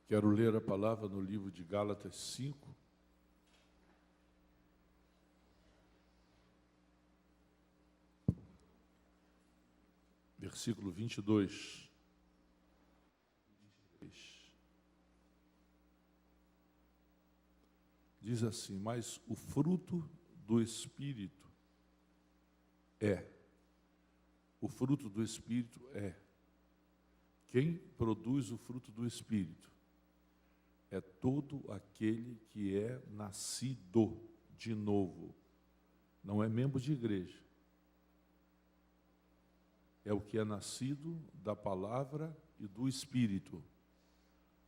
Quero ler a palavra no livro de Gálatas 5. Versículo 22. Diz assim: mas o fruto do Espírito o fruto do Espírito é. Quem produz o fruto do Espírito é todo aquele que é nascido de novo. Não é membro de igreja. É o que é nascido da palavra e do Espírito.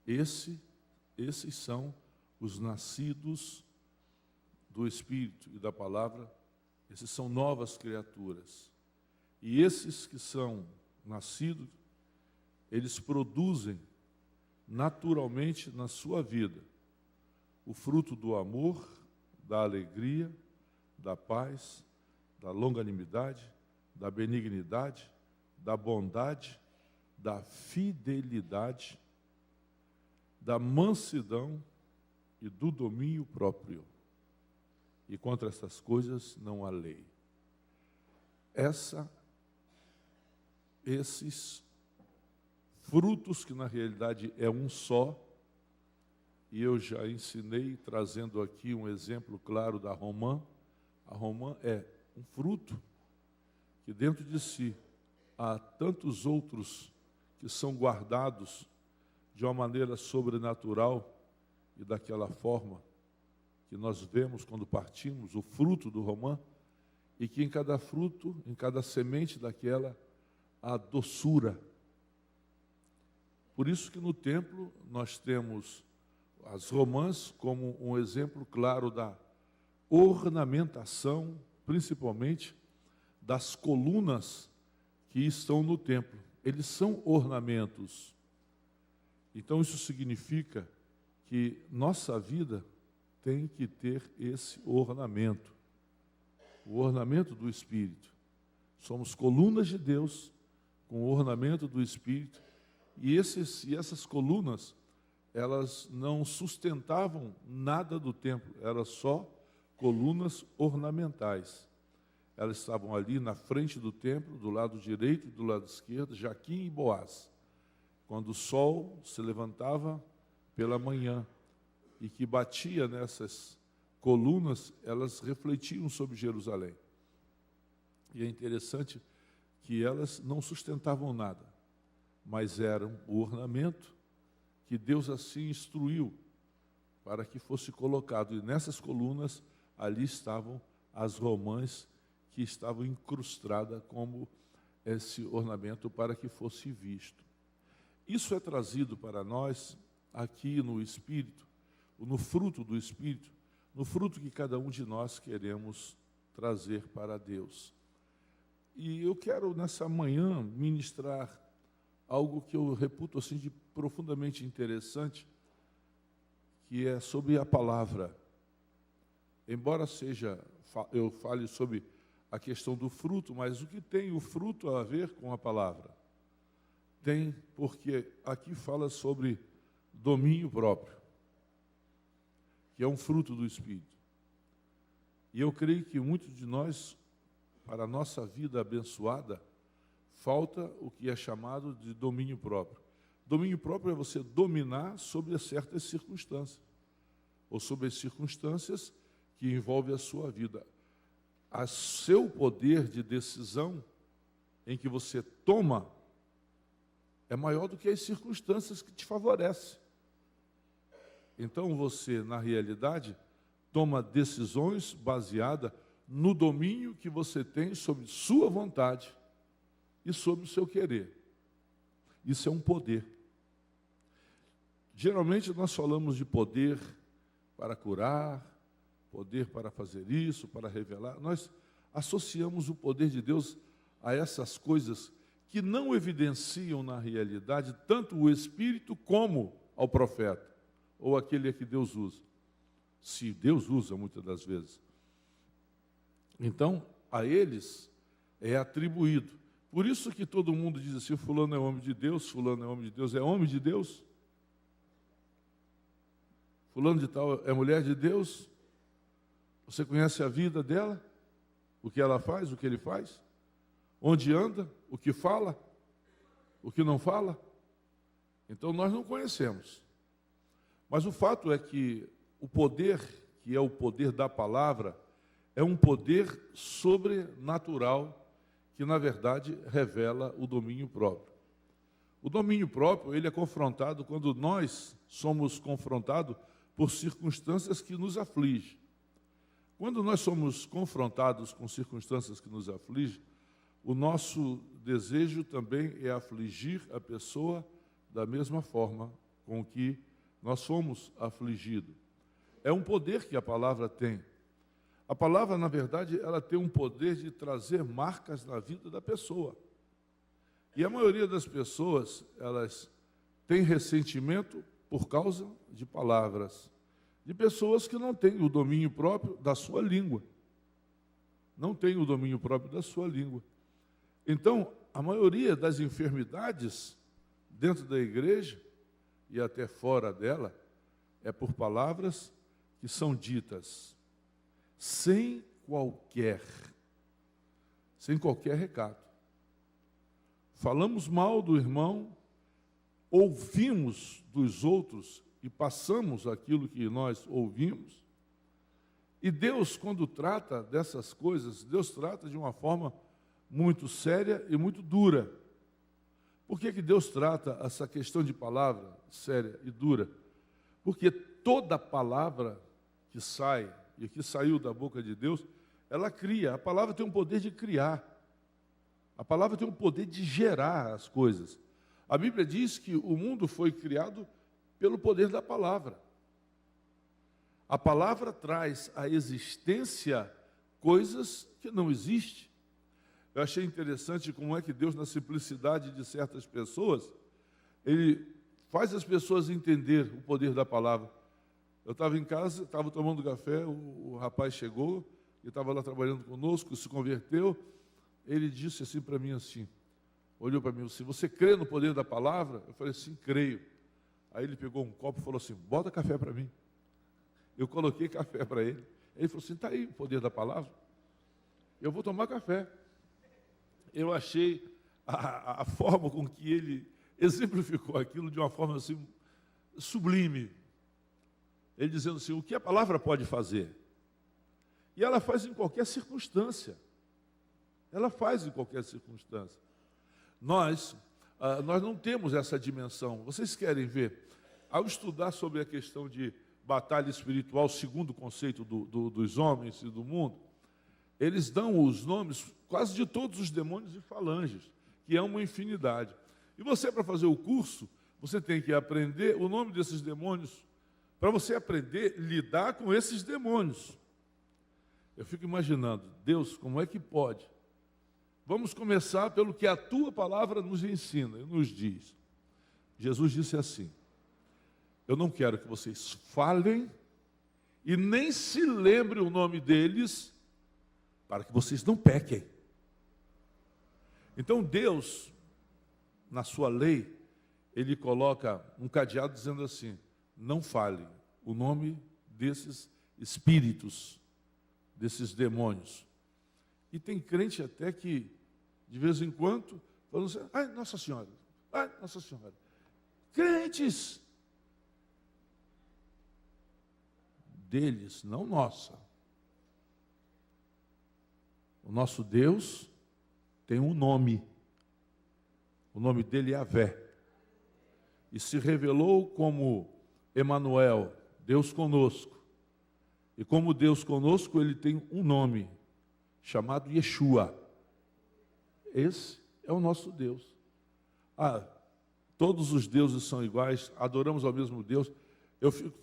Esses são os nascidos do Espírito e da palavra. Esses são novas criaturas. E esses que são nascidos, eles produzem naturalmente na sua vida o fruto do amor, da alegria, da paz, da longanimidade, da benignidade, da bondade, da fidelidade, da mansidão e do domínio próprio. E contra essas coisas não há lei. Esses frutos, que na realidade é um só, e eu já ensinei, trazendo aqui um exemplo claro da romã. A romã é um fruto que dentro de si há tantos outros que são guardados de uma maneira sobrenatural e daquela forma que nós vemos quando partimos o fruto do romã, e que em cada fruto, em cada semente daquela, há doçura. Por isso que no templo nós temos as romãs como um exemplo claro da ornamentação, principalmente das colunas que estão no templo. Eles são ornamentos. Então isso significa que nossa vida tem que ter esse ornamento, o ornamento do Espírito. Somos colunas de Deus com o ornamento do Espírito, e essas colunas, elas não sustentavam nada do templo, eram só colunas ornamentais. Elas estavam ali na frente do templo, do lado direito e do lado esquerdo, Jaquim e Boaz. Quando o sol se levantava pela manhã e que batia nessas colunas, elas refletiam sobre Jerusalém. E é interessante que elas não sustentavam nada, mas eram o ornamento que Deus assim instruiu para que fosse colocado. E nessas colunas, ali estavam as romãs que estavam incrustadas como esse ornamento para que fosse visto. Isso é trazido para nós aqui no Espírito, no fruto do Espírito, no fruto que cada um de nós queremos trazer para Deus. E eu quero nessa manhã ministrar algo que eu reputo assim de profundamente interessante, que é sobre a palavra. Embora eu fale sobre a questão do fruto, mas o que tem o fruto a ver com a palavra? Tem, porque aqui fala sobre domínio próprio, que é um fruto do Espírito. E eu creio que muitos de nós, para a nossa vida abençoada, falta o que é chamado de domínio próprio. Domínio próprio é você dominar sobre certas circunstâncias, ou sobre as circunstâncias que envolvem a sua vida. A seu poder de decisão, em que você toma, é maior do que as circunstâncias que te favorecem. Então você, na realidade, toma decisões baseadas no domínio que você tem sobre sua vontade e sobre o seu querer. Isso é um poder. Geralmente nós falamos de poder para curar, poder para fazer isso, para revelar. Nós associamos o poder de Deus a essas coisas que não evidenciam na realidade tanto o Espírito como ao profeta, ou aquele a que Deus usa. Se Deus usa muitas das vezes. Então, a eles é atribuído. Por isso que todo mundo diz assim, fulano é homem de Deus, fulano é homem de Deus. É homem de Deus? fulano de tal é mulher de Deus? Você conhece a vida dela? O que ela faz, o que ele faz? Onde anda? O que fala? O que não fala? Então nós não conhecemos. Mas o fato é que o poder, que é o poder da palavra, é um poder sobrenatural que, na verdade, revela o domínio próprio. O domínio próprio, ele é confrontado quando nós somos confrontados por circunstâncias que nos afligem. Quando nós somos confrontados com circunstâncias que nos afligem, o nosso desejo também é afligir a pessoa da mesma forma com que nós fomos afligidos. É um poder que a palavra tem. A palavra, na verdade, ela tem um poder de trazer marcas na vida da pessoa. E a maioria das pessoas, elas têm ressentimento por causa de palavras. De pessoas que não têm o domínio próprio da sua língua. Não têm o domínio próprio da sua língua. Então, a maioria das enfermidades dentro da igreja e até fora dela é por palavras que são ditas sem qualquer recado. Falamos mal do irmão, ouvimos dos outros e passamos aquilo que nós ouvimos. E Deus, quando trata dessas coisas, Deus trata de uma forma muito séria e muito dura. Por que Deus trata essa questão de palavra séria e dura? Porque toda palavra que sai e que saiu da boca de Deus, ela cria. A palavra tem um poder de criar. A palavra tem um poder de gerar as coisas. A Bíblia diz que o mundo foi criado pelo poder da palavra. A palavra traz à existência coisas que não existem. Eu achei interessante como é que Deus, na simplicidade de certas pessoas, Ele faz as pessoas entender o poder da palavra. Eu estava em casa, estava tomando café, o rapaz chegou, ele estava lá trabalhando conosco, se converteu. Ele disse assim para mim assim, olhou para mim assim, você crê no poder da palavra? Eu falei assim, creio. Aí ele pegou um copo e falou assim, bota café para mim. Eu coloquei café para ele. Ele falou assim, está aí o poder da palavra. Eu vou tomar café. Eu achei a forma com que ele exemplificou aquilo de uma forma assim, sublime. Ele dizendo assim, o que a palavra pode fazer? E ela faz em qualquer circunstância. Ela faz em qualquer circunstância. Nós não temos essa dimensão. Vocês querem ver? Ao estudar sobre a questão de batalha espiritual, segundo o conceito dos homens e do mundo, eles dão os nomes quase de todos os demônios e falanges, que é uma infinidade. E você, para fazer o curso, você tem que aprender o nome desses demônios, para você aprender a lidar com esses demônios. Eu fico imaginando, Deus, como é que pode? Vamos começar pelo que a tua palavra nos ensina e nos diz. Jesus disse assim, eu não quero que vocês falem e nem se lembrem o nome deles, para que vocês não pequem. Então Deus, na sua lei, Ele coloca um cadeado dizendo assim, não fale o nome desses espíritos, desses demônios. E tem crente até que, de vez em quando, falam assim, ai, Nossa Senhora, ai, Nossa Senhora. Crentes deles, não nossa. O nosso Deus tem um nome. O nome dele é Yahvé. E se revelou como Emanuel, Deus conosco. E como Deus conosco, ele tem um nome, chamado Yeshua. Esse é o nosso Deus. Todos os deuses são iguais, adoramos ao mesmo Deus.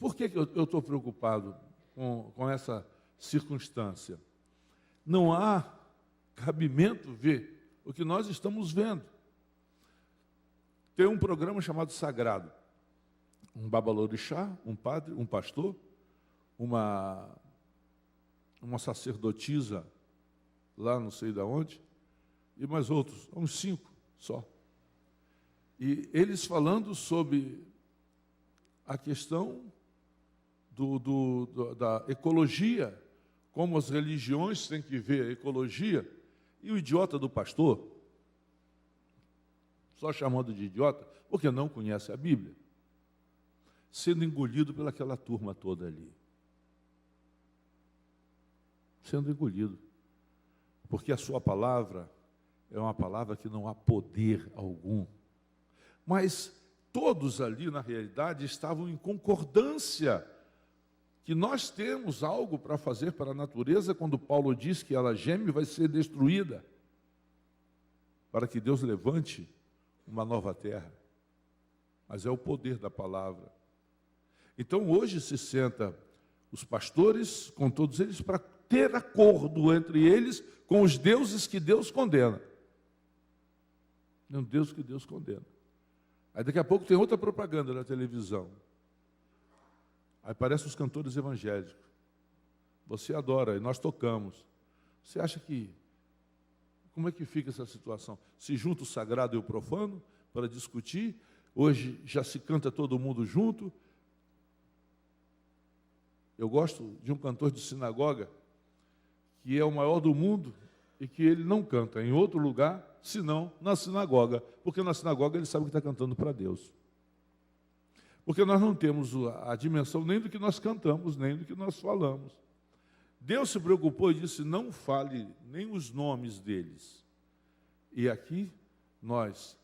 Por que eu estou preocupado com essa circunstância? Não há cabimento ver o que nós estamos vendo. Tem um programa chamado Sagrado. Um babalorixá, um padre, um pastor, uma sacerdotisa, lá não sei de onde, e mais outros, uns 5 só. E eles falando sobre a questão da ecologia, como as religiões têm que ver a ecologia, e o idiota do pastor, só chamando de idiota, porque não conhece a Bíblia, sendo engolido pelaquela turma toda ali. Sendo engolido. Porque a sua palavra é uma palavra que não há poder algum. Mas todos ali, na realidade, estavam em concordância que nós temos algo para fazer para a natureza quando Paulo diz que ela geme e vai ser destruída, para que Deus levante uma nova terra. Mas é o poder da palavra. Então hoje se senta os pastores com todos eles para ter acordo entre eles com os deuses que Deus condena. É um Deus que Deus condena. Aí daqui a pouco tem outra propaganda na televisão. Aí aparecem os cantores evangélicos. Você adora e nós tocamos. Você acha que... Como é que fica essa situação? Se junta o sagrado e o profano para discutir? Hoje já se canta todo mundo junto. Eu gosto de um cantor de sinagoga que é o maior do mundo e que ele não canta em outro lugar, senão na sinagoga. Porque na sinagoga ele sabe que está cantando para Deus. Porque nós não temos a dimensão nem do que nós cantamos, nem do que nós falamos. Deus se preocupou e disse, não fale nem os nomes deles. E aqui nós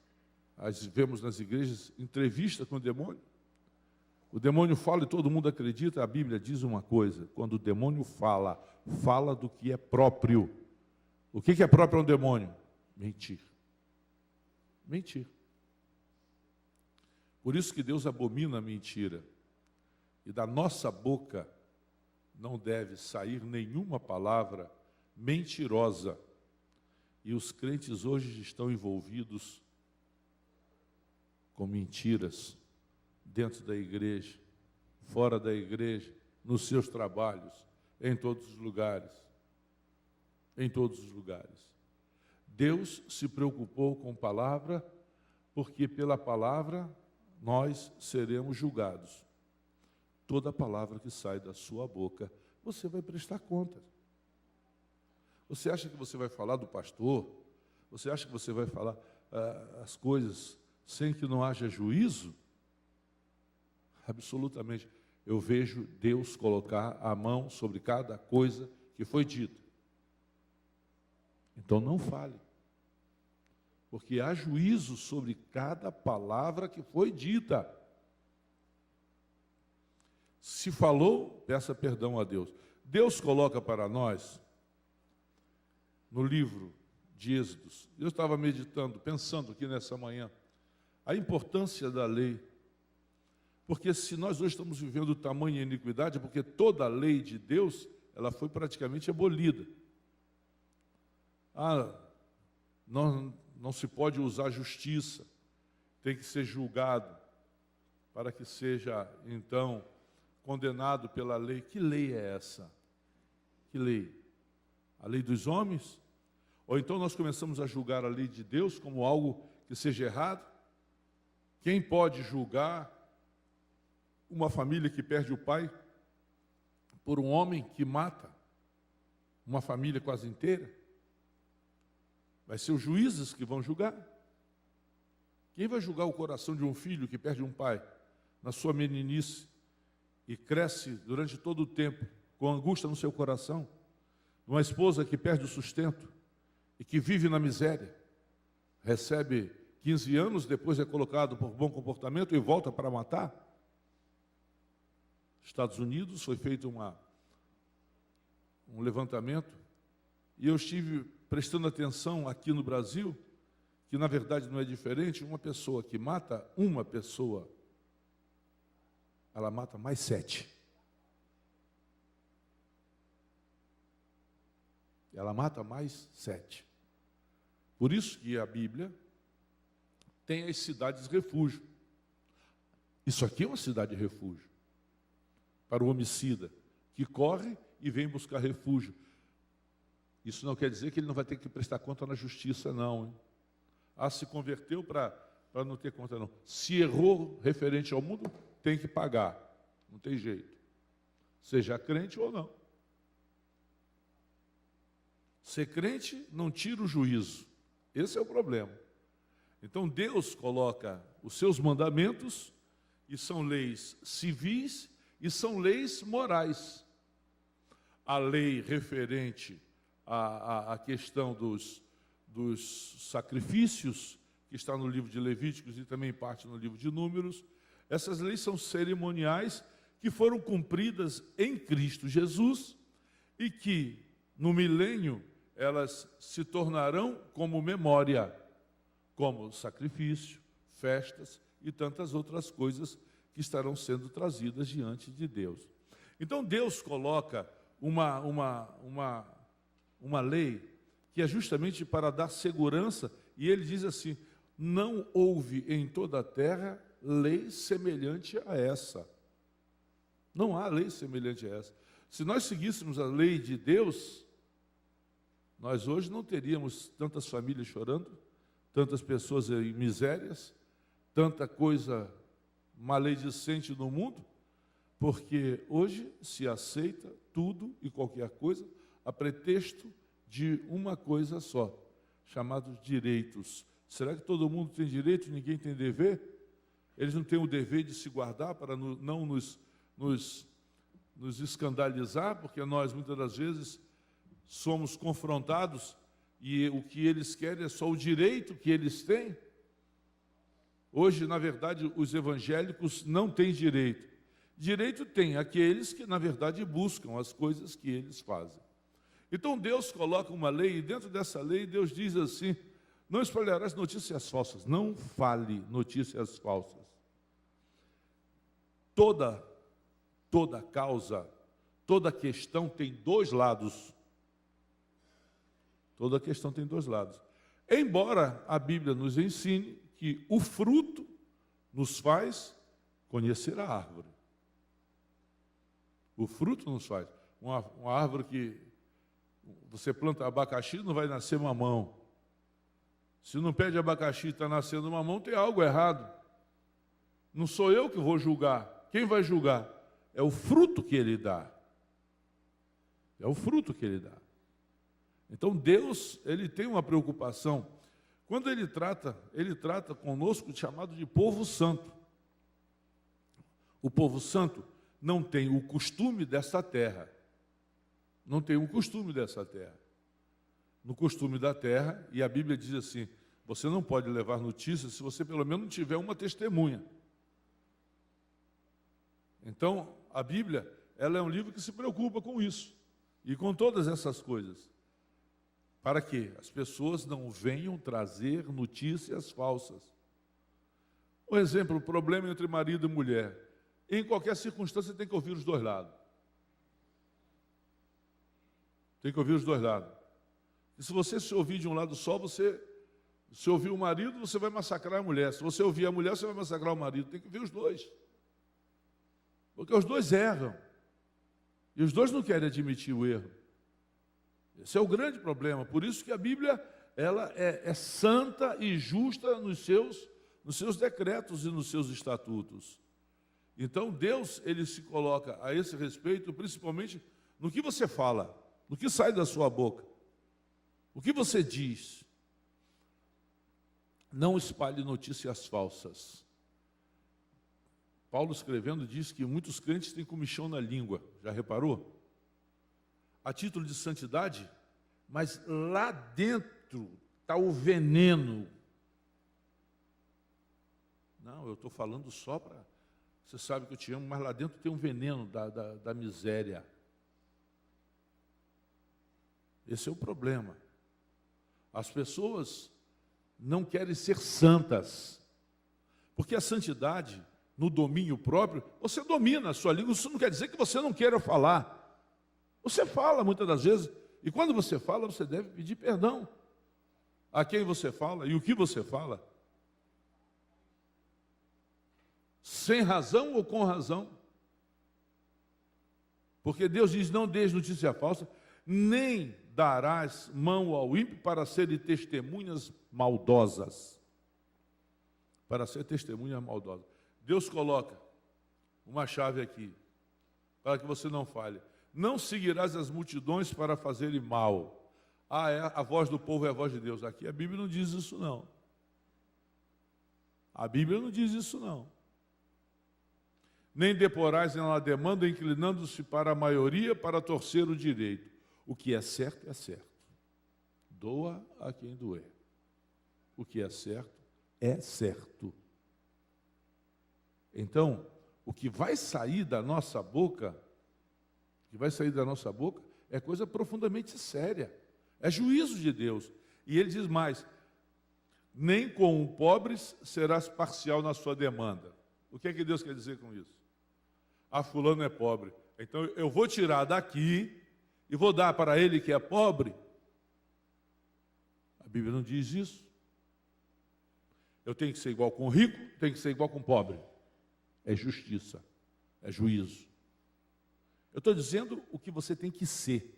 vemos nas igrejas entrevista com o demônio. O demônio fala e todo mundo acredita. A Bíblia diz uma coisa, quando o demônio fala, fala do que é próprio. O que é próprio a um demônio? Mentir. Mentir. Por isso que Deus abomina a mentira. E da nossa boca não deve sair nenhuma palavra mentirosa. E os crentes hoje estão envolvidos com mentiras dentro da igreja, fora da igreja, nos seus trabalhos, em todos os lugares. Em todos os lugares. Deus se preocupou com palavra, porque pela palavra nós seremos julgados. Toda palavra que sai da sua boca, você vai prestar contas. Você acha que você vai falar do pastor? Você acha que você vai falar as coisas sem que não haja juízo? Absolutamente. Eu vejo Deus colocar a mão sobre cada coisa que foi dita. Então não fale. Porque há juízo sobre cada palavra que foi dita. Se falou, peça perdão a Deus. Deus coloca para nós, no livro de Êxodos, eu estava meditando, pensando aqui nessa manhã, a importância da lei. Porque se nós hoje estamos vivendo tamanha iniquidade, é porque toda a lei de Deus, ela foi praticamente abolida. Não se pode usar justiça, tem que ser julgado, para que seja, então, condenado pela lei. Que lei é essa? Que lei? A lei dos homens? Ou então nós começamos a julgar a lei de Deus como algo que seja errado? Quem pode julgar uma família que perde o pai por um homem que mata uma família quase inteira? Vai ser os juízes que vão julgar. Quem vai julgar o coração de um filho que perde um pai na sua meninice e cresce durante todo o tempo com angústia no seu coração? Uma esposa que perde o sustento e que vive na miséria, recebe 15 anos, depois é colocado por bom comportamento e volta para matar? Estados Unidos foi feito um levantamento e eu estive prestando atenção aqui no Brasil, que na verdade não é diferente. Uma pessoa que mata uma pessoa, ela mata mais 7. Ela mata mais 7. Por isso que a Bíblia tem as cidades refúgio. Isso aqui é uma cidade refúgio para o homicida, que corre e vem buscar refúgio. Isso não quer dizer que ele não vai ter que prestar conta na justiça, não. Hein? Se converteu para não ter conta, não. Se errou referente ao mundo, tem que pagar. Não tem jeito. seja crente ou não. Ser crente não tira o juízo. Esse é o problema. Então Deus coloca os seus mandamentos, e são leis civis e são leis morais. A lei referente à questão dos sacrifícios, que está no livro de Levíticos e também parte no livro de Números, essas leis são cerimoniais que foram cumpridas em Cristo Jesus e que, no milênio, elas se tornarão como memória, como sacrifício, festas e tantas outras coisas que estarão sendo trazidas diante de Deus. Então Deus coloca uma lei que é justamente para dar segurança, e ele diz assim: não houve em toda a terra lei semelhante a essa. Não há lei semelhante a essa. Se nós seguíssemos a lei de Deus, nós hoje não teríamos tantas famílias chorando, tantas pessoas em misérias, tanta coisa maledicente no mundo, porque hoje se aceita tudo e qualquer coisa a pretexto de uma coisa só, chamados direitos. Será que todo mundo tem direito e ninguém tem dever? Eles não têm o dever de se guardar para não nos escandalizar, porque nós muitas das vezes somos confrontados e o que eles querem é só o direito que eles têm. Hoje, na verdade, os evangélicos não têm direito. Direito tem aqueles que, na verdade, buscam as coisas que eles fazem. Então, Deus coloca uma lei, e dentro dessa lei, Deus diz assim: não espalharás notícias falsas, não fale notícias falsas. Toda causa, toda questão tem dois lados. Toda questão tem dois lados. Embora a Bíblia nos ensine que o fruto nos faz conhecer a árvore. O fruto nos faz. Uma árvore que você planta abacaxi, não vai nascer mamão. Se no pé de abacaxi está nascendo mamão, tem algo errado. Não sou eu que vou julgar. Quem vai julgar? É o fruto que ele dá. É o fruto que ele dá. Então Deus, ele tem uma preocupação. Quando ele trata conosco chamado de povo santo. O povo santo não tem o costume dessa terra. Não tem o costume dessa terra. No costume da terra, e a Bíblia diz assim: você não pode levar notícias se você pelo menos não tiver uma testemunha. Então, a Bíblia, ela é um livro que se preocupa com isso e com todas essas coisas, para que as pessoas não venham trazer notícias falsas. Por exemplo, o problema entre marido e mulher. Em qualquer circunstância tem que ouvir os dois lados. Tem que ouvir os dois lados. E se você se ouvir de um lado só, se ouvir o marido, você vai massacrar a mulher. Se você ouvir a mulher, você vai massacrar o marido. Tem que ouvir os dois. Porque os dois erram. E os dois não querem admitir o erro. Esse é o grande problema. Por isso que a Bíblia, ela é santa e justa nos seus decretos e nos seus estatutos. Então Deus, ele se coloca a esse respeito, principalmente no que você fala, no que sai da sua boca, o que você diz. Não espalhe notícias falsas. Paulo, escrevendo, diz que muitos crentes têm comichão na língua. Já reparou? A título de santidade, mas lá dentro está o veneno. Não, eu estou falando só para... Você sabe que eu te amo, mas lá dentro tem um veneno da miséria. Esse é o problema. As pessoas não querem ser santas, porque a santidade, no domínio próprio, você domina a sua língua. Isso não quer dizer que você não queira falar. Você fala muitas das vezes, e quando você fala, você deve pedir perdão a quem você fala e o que você fala. Sem razão ou com razão. Porque Deus diz: não dês notícia falsa, nem darás mão ao ímpio para serem testemunhas maldosas. Para ser testemunha maldosa. Deus coloca uma chave aqui. para que você não fale. Não seguirás as multidões para fazerem mal. A voz do povo é a voz de Deus. Aqui a Bíblia não diz isso, não. A Bíblia não diz isso, não. Nem deporais na demanda, inclinando-se para a maioria, para torcer o direito. O que é certo, é certo. Doa a quem doer. O que é certo, é certo. Então, o que vai sair da nossa boca, é coisa profundamente séria. É juízo de Deus. E ele diz mais: nem com pobres serás parcial na sua demanda. O que é que Deus quer dizer com isso? Fulano é pobre, então eu vou tirar daqui e vou dar para ele que é pobre. A Bíblia não diz isso. Eu tenho que ser igual com o rico, tenho que ser igual com o pobre. É justiça, é juízo. Eu estou dizendo o que você tem que ser.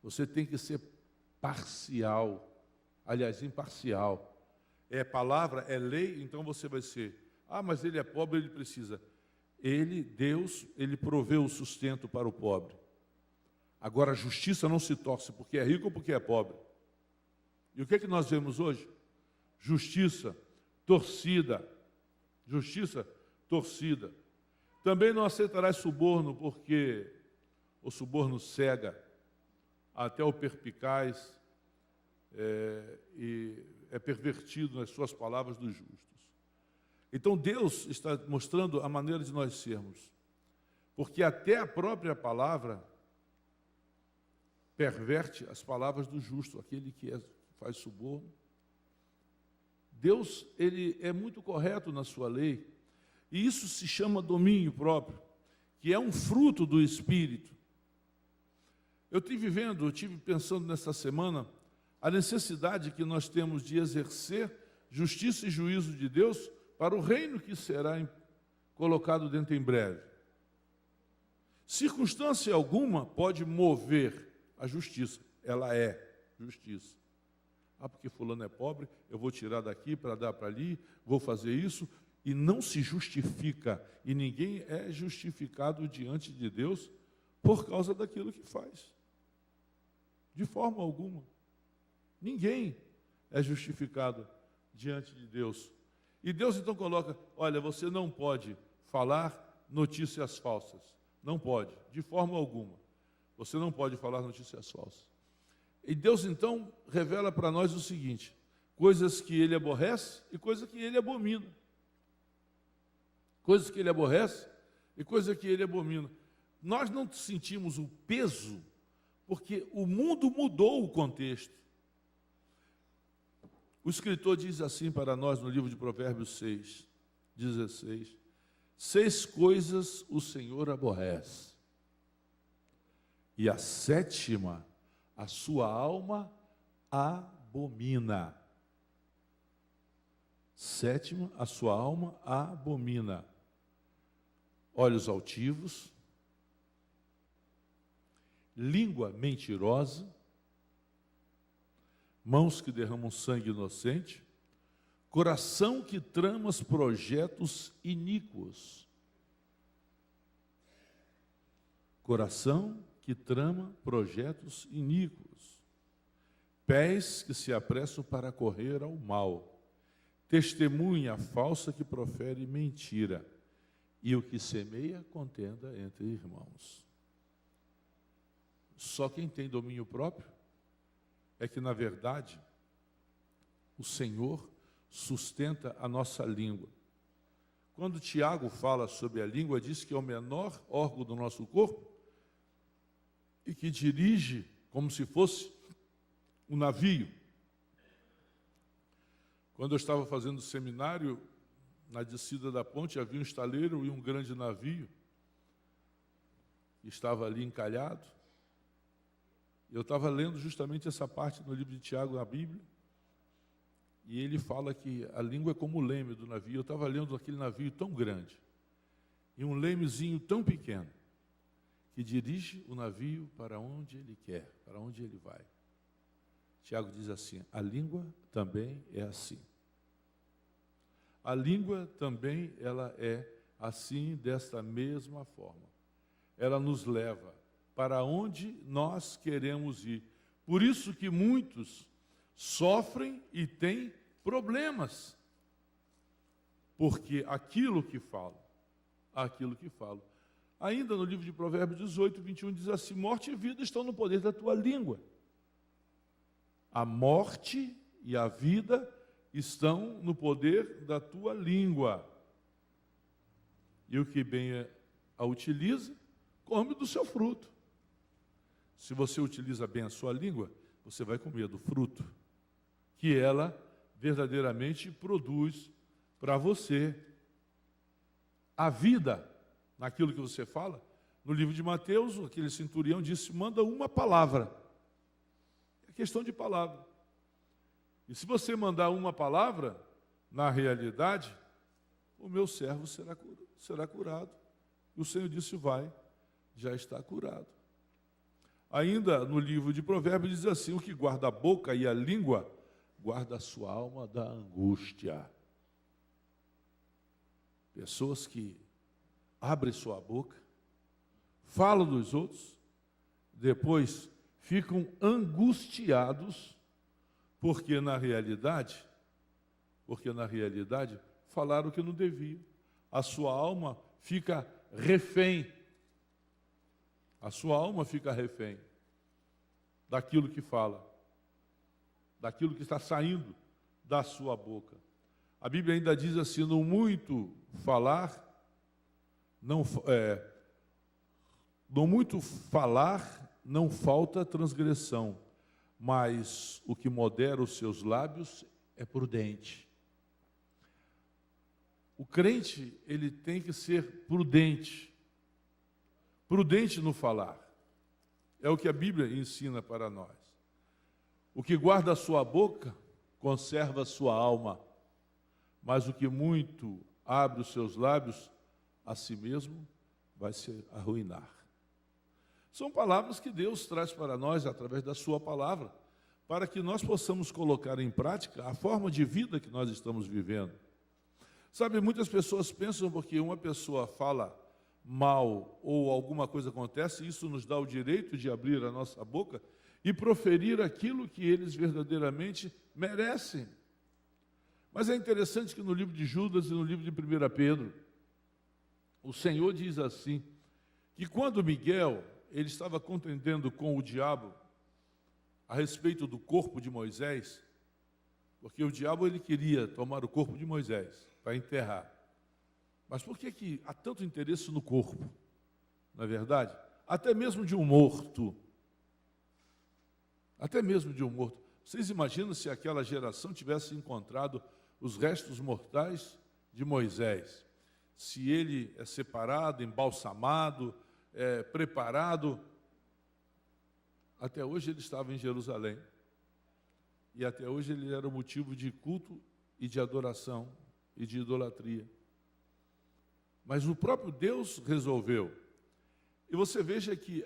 Você tem que ser parcial, aliás, imparcial. É palavra, é lei, então você vai ser. Mas ele é pobre, ele precisa. Deus, ele proveu o sustento para o pobre. Agora, a justiça não se torce porque é rico ou porque é pobre. E o que é que nós vemos hoje? Justiça torcida. Justiça torcida. Também não aceitarás suborno, porque o suborno cega, até o perspicaz e é pervertido nas suas palavras dos justos. Então Deus está mostrando a maneira de nós sermos, porque até a própria palavra perverte as palavras do justo, aquele que faz suborno. Deus, ele é muito correto na sua lei, e isso se chama domínio próprio, que é um fruto do Espírito. Eu tive pensando nessa semana a necessidade que nós temos de exercer justiça e juízo de Deus para o reino que será colocado dentro em breve. Circunstância alguma pode mover a justiça, ela é justiça. Porque fulano é pobre, eu vou tirar daqui para dar para ali, vou fazer isso, e não se justifica, e ninguém é justificado diante de Deus por causa daquilo que faz. De forma alguma. Ninguém é justificado diante de Deus. E Deus então coloca: olha, você não pode falar notícias falsas. Não pode, de forma alguma. Você não pode falar notícias falsas. E Deus então revela para nós o seguinte: coisas que Ele aborrece e coisas que Ele abomina. Coisas que Ele aborrece e coisas que Ele abomina. Nós não sentimos o peso, porque o mundo mudou o contexto. O escritor diz assim para nós no livro de Provérbios 6:16: 6 coisas o Senhor aborrece, e a 7ª a sua alma abomina. 7ª a sua alma abomina: olhos altivos, língua mentirosa, mãos que derramam sangue inocente, coração que trama os projetos iníquos. Coração que trama projetos iníquos. Pés que se apressam para correr ao mal. Testemunha falsa que profere mentira. E o que semeia contenda entre irmãos. Só quem tem domínio próprio é que, na verdade, o Senhor sustenta a nossa língua. Quando Tiago fala sobre a língua, diz que é o menor órgão do nosso corpo e que dirige como se fosse um navio. Quando eu estava fazendo seminário, na descida da ponte havia um estaleiro e um grande navio que estava ali encalhado. Eu estava lendo justamente essa parte no livro de Tiago, na Bíblia, e ele fala que a língua é como o leme do navio. Eu estava lendo aquele navio tão grande, e um lemezinho tão pequeno, que dirige o navio para onde ele quer, para onde ele vai. Tiago diz assim: a língua também é assim. A língua também ela é assim, desta mesma forma, ela nos leva para onde nós queremos ir. Por isso que muitos sofrem e têm problemas, porque aquilo que falo, ainda no livro de Provérbios 18, 21, diz assim: morte e vida estão no poder da tua língua. A morte e a vida estão no poder da tua língua. E o que bem a utiliza, come do seu fruto. Se você utiliza bem a sua língua, você vai comer do fruto que ela verdadeiramente produz para você. A vida, naquilo que você fala, no livro de Mateus, aquele centurião disse: manda uma palavra. É questão de palavra. E se você mandar uma palavra, na realidade, o meu servo será curado. E o Senhor disse: vai, já está curado. Ainda no livro de Provérbios diz assim: o que guarda a boca e a língua, guarda a sua alma da angústia. Pessoas que abrem sua boca, falam dos outros, depois ficam angustiados, porque na realidade, falaram o que não deviam. A sua alma fica refém. A sua alma fica refém daquilo que fala, daquilo que está saindo da sua boca. A Bíblia ainda diz assim: no muito falar, não falta transgressão, mas o que modera os seus lábios é prudente. O crente, ele tem que ser prudente no falar. É o que a Bíblia ensina para nós. O que guarda a sua boca, conserva a sua alma, mas o que muito abre os seus lábios, a si mesmo vai se arruinar. São palavras que Deus traz para nós através da sua palavra, para que nós possamos colocar em prática a forma de vida que nós estamos vivendo. Sabe, muitas pessoas pensam porque uma pessoa fala mal ou alguma coisa acontece, isso nos dá o direito de abrir a nossa boca e proferir aquilo que eles verdadeiramente merecem. Mas é interessante que no livro de Judas e no livro de 1 Pedro, o Senhor diz assim, que quando Miguel ele estava contendendo com o diabo a respeito do corpo de Moisés, porque o diabo ele queria tomar o corpo de Moisés para enterrar. Mas por que há tanto interesse no corpo? Não é verdade? Até mesmo de um morto. Até mesmo de um morto. Vocês imaginam se aquela geração tivesse encontrado os restos mortais de Moisés? Se ele é separado, embalsamado, preparado. Até hoje ele estava em Jerusalém. E até hoje ele era motivo de culto e de adoração e de idolatria. Mas o próprio Deus resolveu. E você veja que,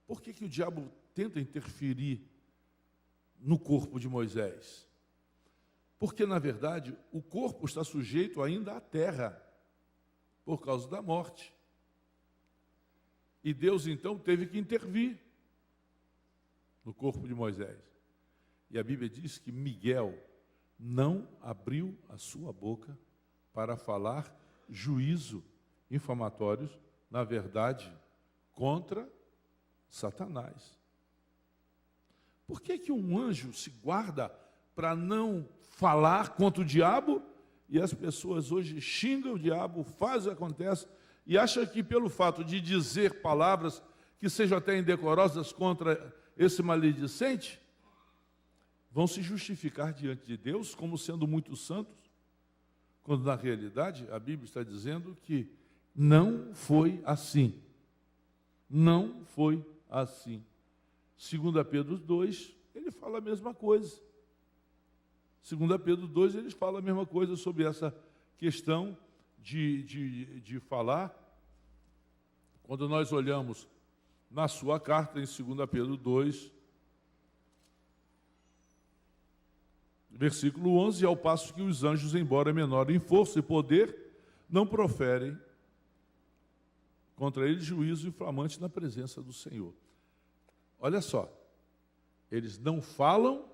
por que o diabo tenta interferir no corpo de Moisés? Porque, na verdade, o corpo está sujeito ainda à terra, por causa da morte. E Deus, então, teve que intervir no corpo de Moisés. E a Bíblia diz que Miguel não abriu a sua boca para falar juízo infamatórios, na verdade, contra Satanás. Por que um anjo se guarda para não falar contra o diabo? E as pessoas hoje xingam o diabo, fazem o que acontece, e acham que pelo fato de dizer palavras que sejam até indecorosas contra esse maledicente, vão se justificar diante de Deus como sendo muito santos, quando na realidade a Bíblia está dizendo que não foi assim. Não foi assim. 2 Pedro 2, ele fala a mesma coisa. 2 Pedro 2, ele fala a mesma coisa sobre essa questão de falar. Quando nós olhamos na sua carta, em 2 Pedro 2, versículo 11, ao passo que os anjos, embora menores em força e poder, não proferem contra eles juízo inflamante na presença do Senhor. Olha só, eles não falam,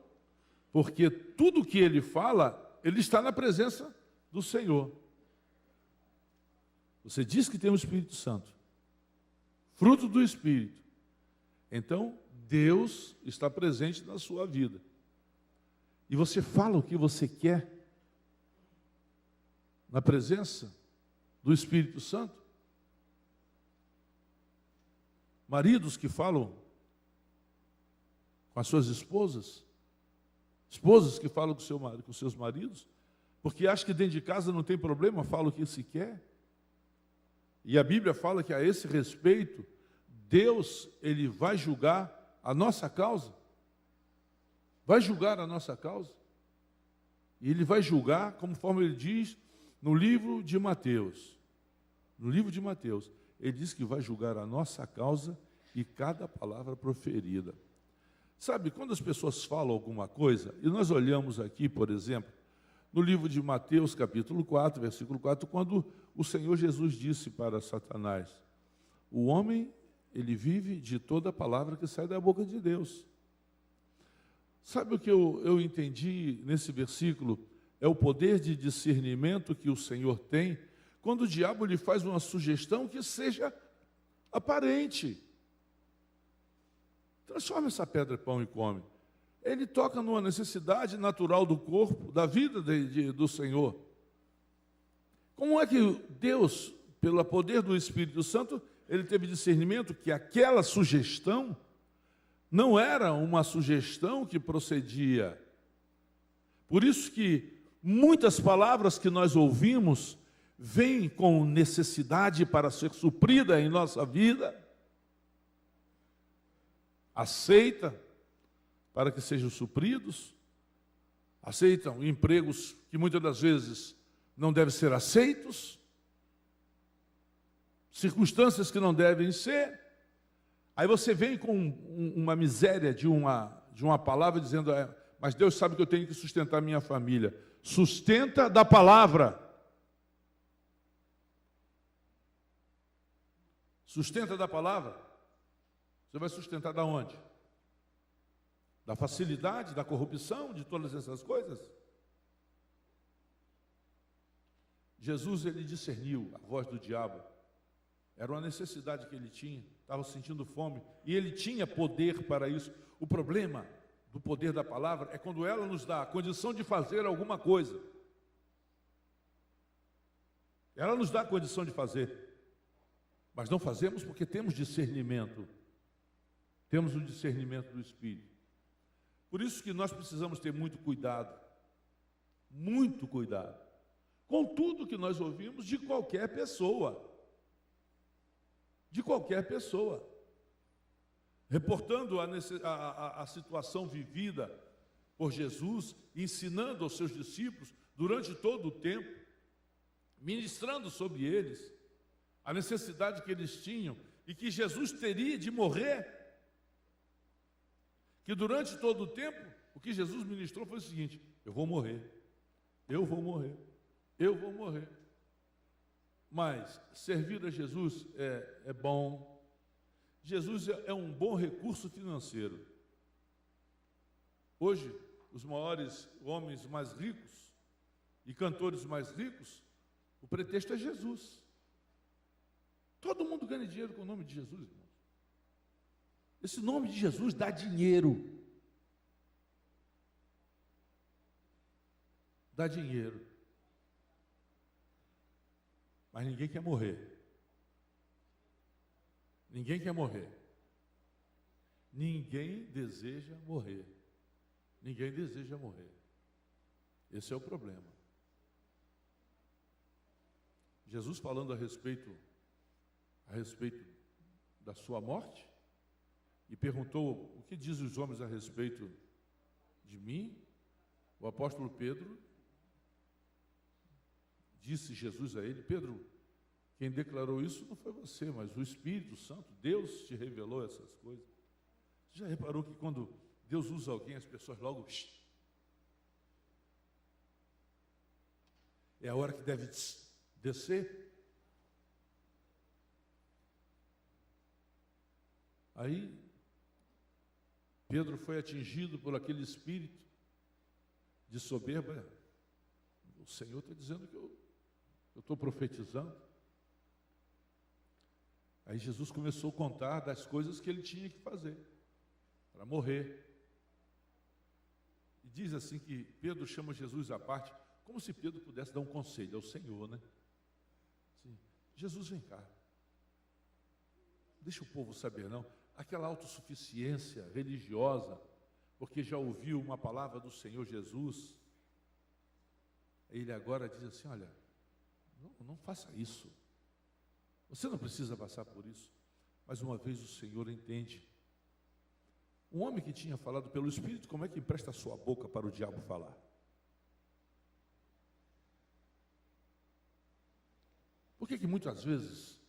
porque tudo que ele fala, ele está na presença do Senhor. Você diz que tem o Espírito Santo, fruto do Espírito. Então, Deus está presente na sua vida. E você fala o que você quer na presença do Espírito Santo. Maridos que falam com as suas esposas, esposas que falam com seus maridos, porque acham que dentro de casa não tem problema, falam o que se quer. E a Bíblia fala que a esse respeito, Deus, ele vai julgar a nossa causa. Vai julgar a nossa causa. E ele vai julgar, conforme ele diz no livro de Mateus. No livro de Mateus, ele diz que vai julgar a nossa causa e cada palavra proferida. Sabe, quando as pessoas falam alguma coisa, e nós olhamos aqui, por exemplo, no livro de Mateus, capítulo 4, versículo 4, quando o Senhor Jesus disse para Satanás: o homem, ele vive de toda palavra que sai da boca de Deus. Sabe o que eu entendi nesse versículo? É o poder de discernimento que o Senhor tem quando o diabo lhe faz uma sugestão que seja aparente. Transforma essa pedra em pão e come. Ele toca numa necessidade natural do corpo, da vida do Senhor. Como é que Deus, pelo poder do Espírito Santo, ele teve discernimento que aquela sugestão não era uma sugestão que procedia? Por isso que muitas palavras que nós ouvimos vêm com necessidade para ser suprida em nossa vida, aceita para que sejam supridos, aceitam empregos que muitas das vezes não devem ser aceitos, circunstâncias que não devem ser. Aí você vem com uma miséria de uma palavra dizendo: mas Deus sabe que eu tenho que sustentar minha família. Sustenta da palavra. Sustenta da palavra. Você vai sustentar da onde? Da facilidade, da corrupção, de todas essas coisas? Jesus, ele discerniu a voz do diabo. Era uma necessidade que ele tinha, estava sentindo fome, e ele tinha poder para isso. O problema do poder da palavra é quando ela nos dá a condição de fazer alguma coisa. Ela nos dá a condição de fazer, mas não fazemos porque temos discernimento. Temos o discernimento do Espírito. Por isso que nós precisamos ter muito cuidado com tudo que nós ouvimos de qualquer pessoa. De qualquer pessoa. Reportando a situação vivida por Jesus, ensinando aos seus discípulos durante todo o tempo, ministrando sobre eles a necessidade que eles tinham e que Jesus teria de morrer. Que durante todo o tempo, o que Jesus ministrou foi o seguinte: eu vou morrer, eu vou morrer, eu vou morrer. Mas servir a Jesus é bom. Jesus é um bom recurso financeiro. Hoje, os maiores homens mais ricos e cantores mais ricos, o pretexto é Jesus. Todo mundo ganha dinheiro com o nome de Jesus, irmãos. Esse nome de Jesus dá dinheiro. Dá dinheiro. Mas ninguém quer morrer. Ninguém quer morrer. Ninguém deseja morrer. Ninguém deseja morrer. Esse é o problema. Jesus falando a respeito da sua morte, e perguntou: o que dizem os homens a respeito de mim? O apóstolo Pedro, disse Jesus a ele: Pedro, quem declarou isso não foi você, mas o Espírito Santo. Deus te revelou essas coisas. Você já reparou que quando Deus usa alguém, as pessoas logo... É a hora que deve descer? Aí, Pedro foi atingido por aquele espírito de soberba. O Senhor está dizendo que eu estou profetizando. Aí Jesus começou a contar das coisas que ele tinha que fazer para morrer. E diz assim que Pedro chama Jesus à parte, como se Pedro pudesse dar um conselho ao Senhor, né? Assim, Jesus, vem cá. Deixa o povo saber, não. Aquela autossuficiência religiosa, porque já ouviu uma palavra do Senhor Jesus. Ele agora diz assim, olha, não faça isso. Você não precisa passar por isso. Mas uma vez o Senhor entende. Um homem que tinha falado pelo Espírito, como é que empresta a sua boca para o diabo falar? Por que muitas vezes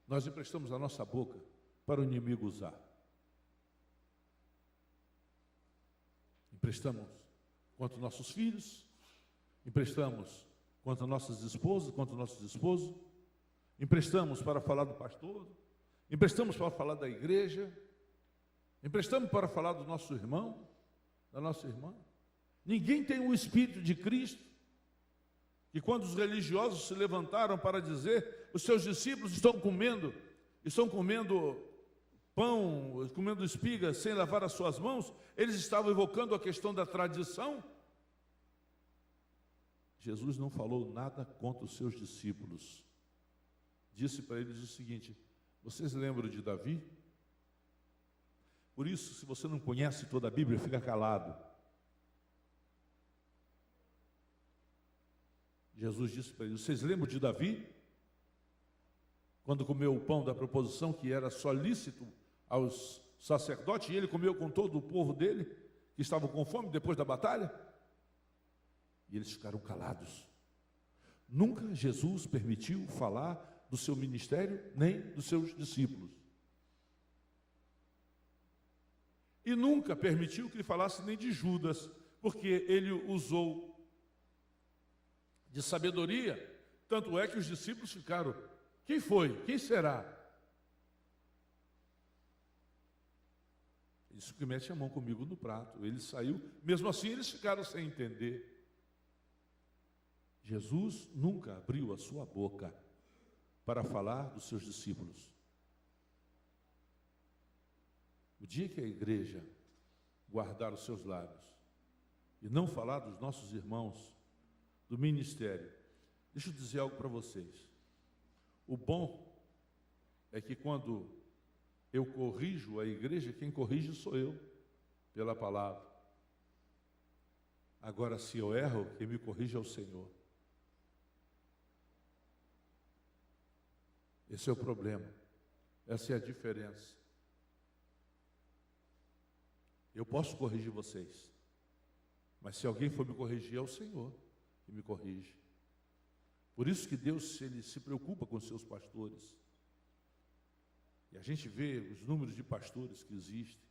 nós emprestamos a nossa boca para o inimigo usar? Emprestamos quanto nossos filhos, emprestamos quanto nossas esposas, quanto nossos esposos, emprestamos para falar do pastor, emprestamos para falar da igreja, emprestamos para falar do nosso irmão, da nossa irmã. Ninguém tem o Espírito de Cristo. E quando os religiosos se levantaram para dizer, os seus discípulos estão comendo pão, comendo espigas sem lavar as suas mãos, eles estavam evocando a questão da tradição. Jesus não falou nada contra os seus discípulos. Disse para eles o seguinte, vocês lembram de Davi? Por isso, se você não conhece toda a Bíblia, fica calado. Jesus disse para eles, vocês lembram de Davi? Quando comeu o pão da proposição, que era só lícito aos sacerdotes, e ele comeu com todo o povo dele, que estavam com fome depois da batalha? E eles ficaram calados. Nunca Jesus permitiu falar do seu ministério, nem dos seus discípulos. E nunca permitiu que ele falasse nem de Judas, porque ele usou de sabedoria, tanto é que os discípulos ficaram, quem foi? Quem será? Ele disse que mete a mão comigo no prato. Ele saiu, mesmo assim eles ficaram sem entender. Jesus nunca abriu a sua boca para falar dos seus discípulos. O dia que a igreja guardar os seus lábios e não falar dos nossos irmãos do ministério, deixa eu dizer algo para vocês. O bom é que quando eu corrijo a igreja, quem corrige sou eu, pela palavra. Agora, se eu erro, quem me corrige é o Senhor. Esse é o problema, essa é a diferença. Eu posso corrigir vocês, mas se alguém for me corrigir, é o Senhor que me corrige. Por isso que Deus, ele se preocupa com os seus pastores. E a gente vê os números de pastores que existem.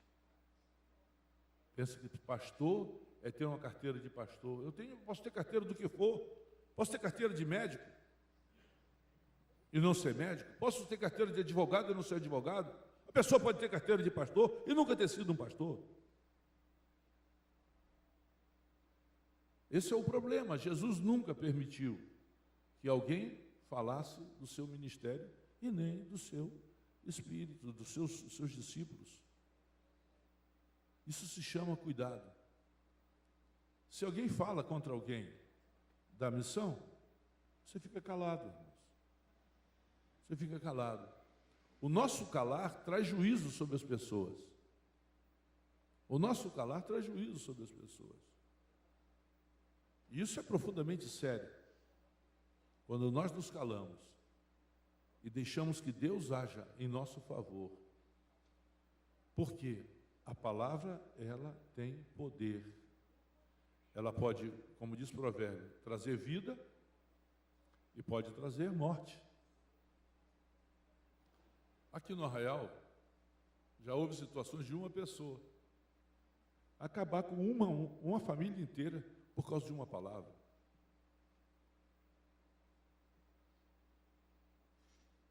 Pensa que pastor é ter uma carteira de pastor. Posso ter carteira do que for. Posso ter carteira de médico e não ser médico. Posso ter carteira de advogado e não ser advogado. A pessoa pode ter carteira de pastor e nunca ter sido um pastor. Esse é o problema. Jesus nunca permitiu que alguém falasse do seu ministério e nem do seu espírito, dos seus discípulos. Isso se chama cuidado. Se alguém fala contra alguém da missão, você fica calado, irmãos. Você fica calado. O nosso calar traz juízo sobre as pessoas. O nosso calar traz juízo sobre as pessoas. E isso é profundamente sério. Quando nós nos calamos e deixamos que Deus haja em nosso favor. Porque a palavra, ela tem poder. Ela pode, como diz o provérbio, trazer vida e pode trazer morte. Aqui no Arraial, já houve situações de uma pessoa acabar com uma família inteira por causa de uma palavra.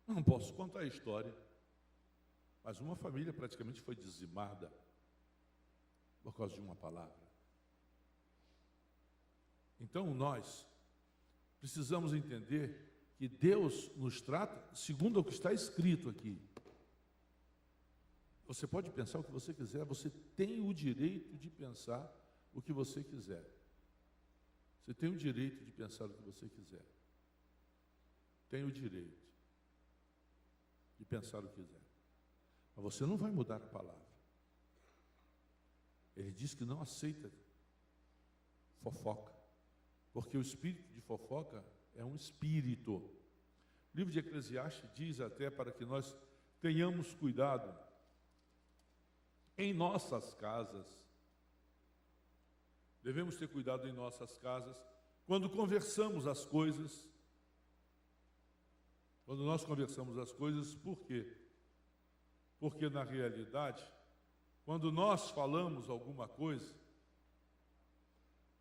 Eu não posso contar a história, Mas uma família praticamente foi dizimada por causa de uma palavra. Então nós precisamos entender que Deus nos trata segundo o que está escrito aqui. Você pode pensar o que você quiser, você tem o direito de pensar o que você quiser. Você tem o direito de pensar o que você quiser. Tem o direito de pensar o que quiser. Mas você não vai mudar a palavra. Ele diz que não aceita fofoca, porque o espírito de fofoca é um espírito. O livro de Eclesiastes diz até para que nós tenhamos cuidado em nossas casas. Devemos ter cuidado em nossas casas quando conversamos as coisas. Quando nós conversamos as coisas, por quê? Porque na realidade, quando nós falamos alguma coisa,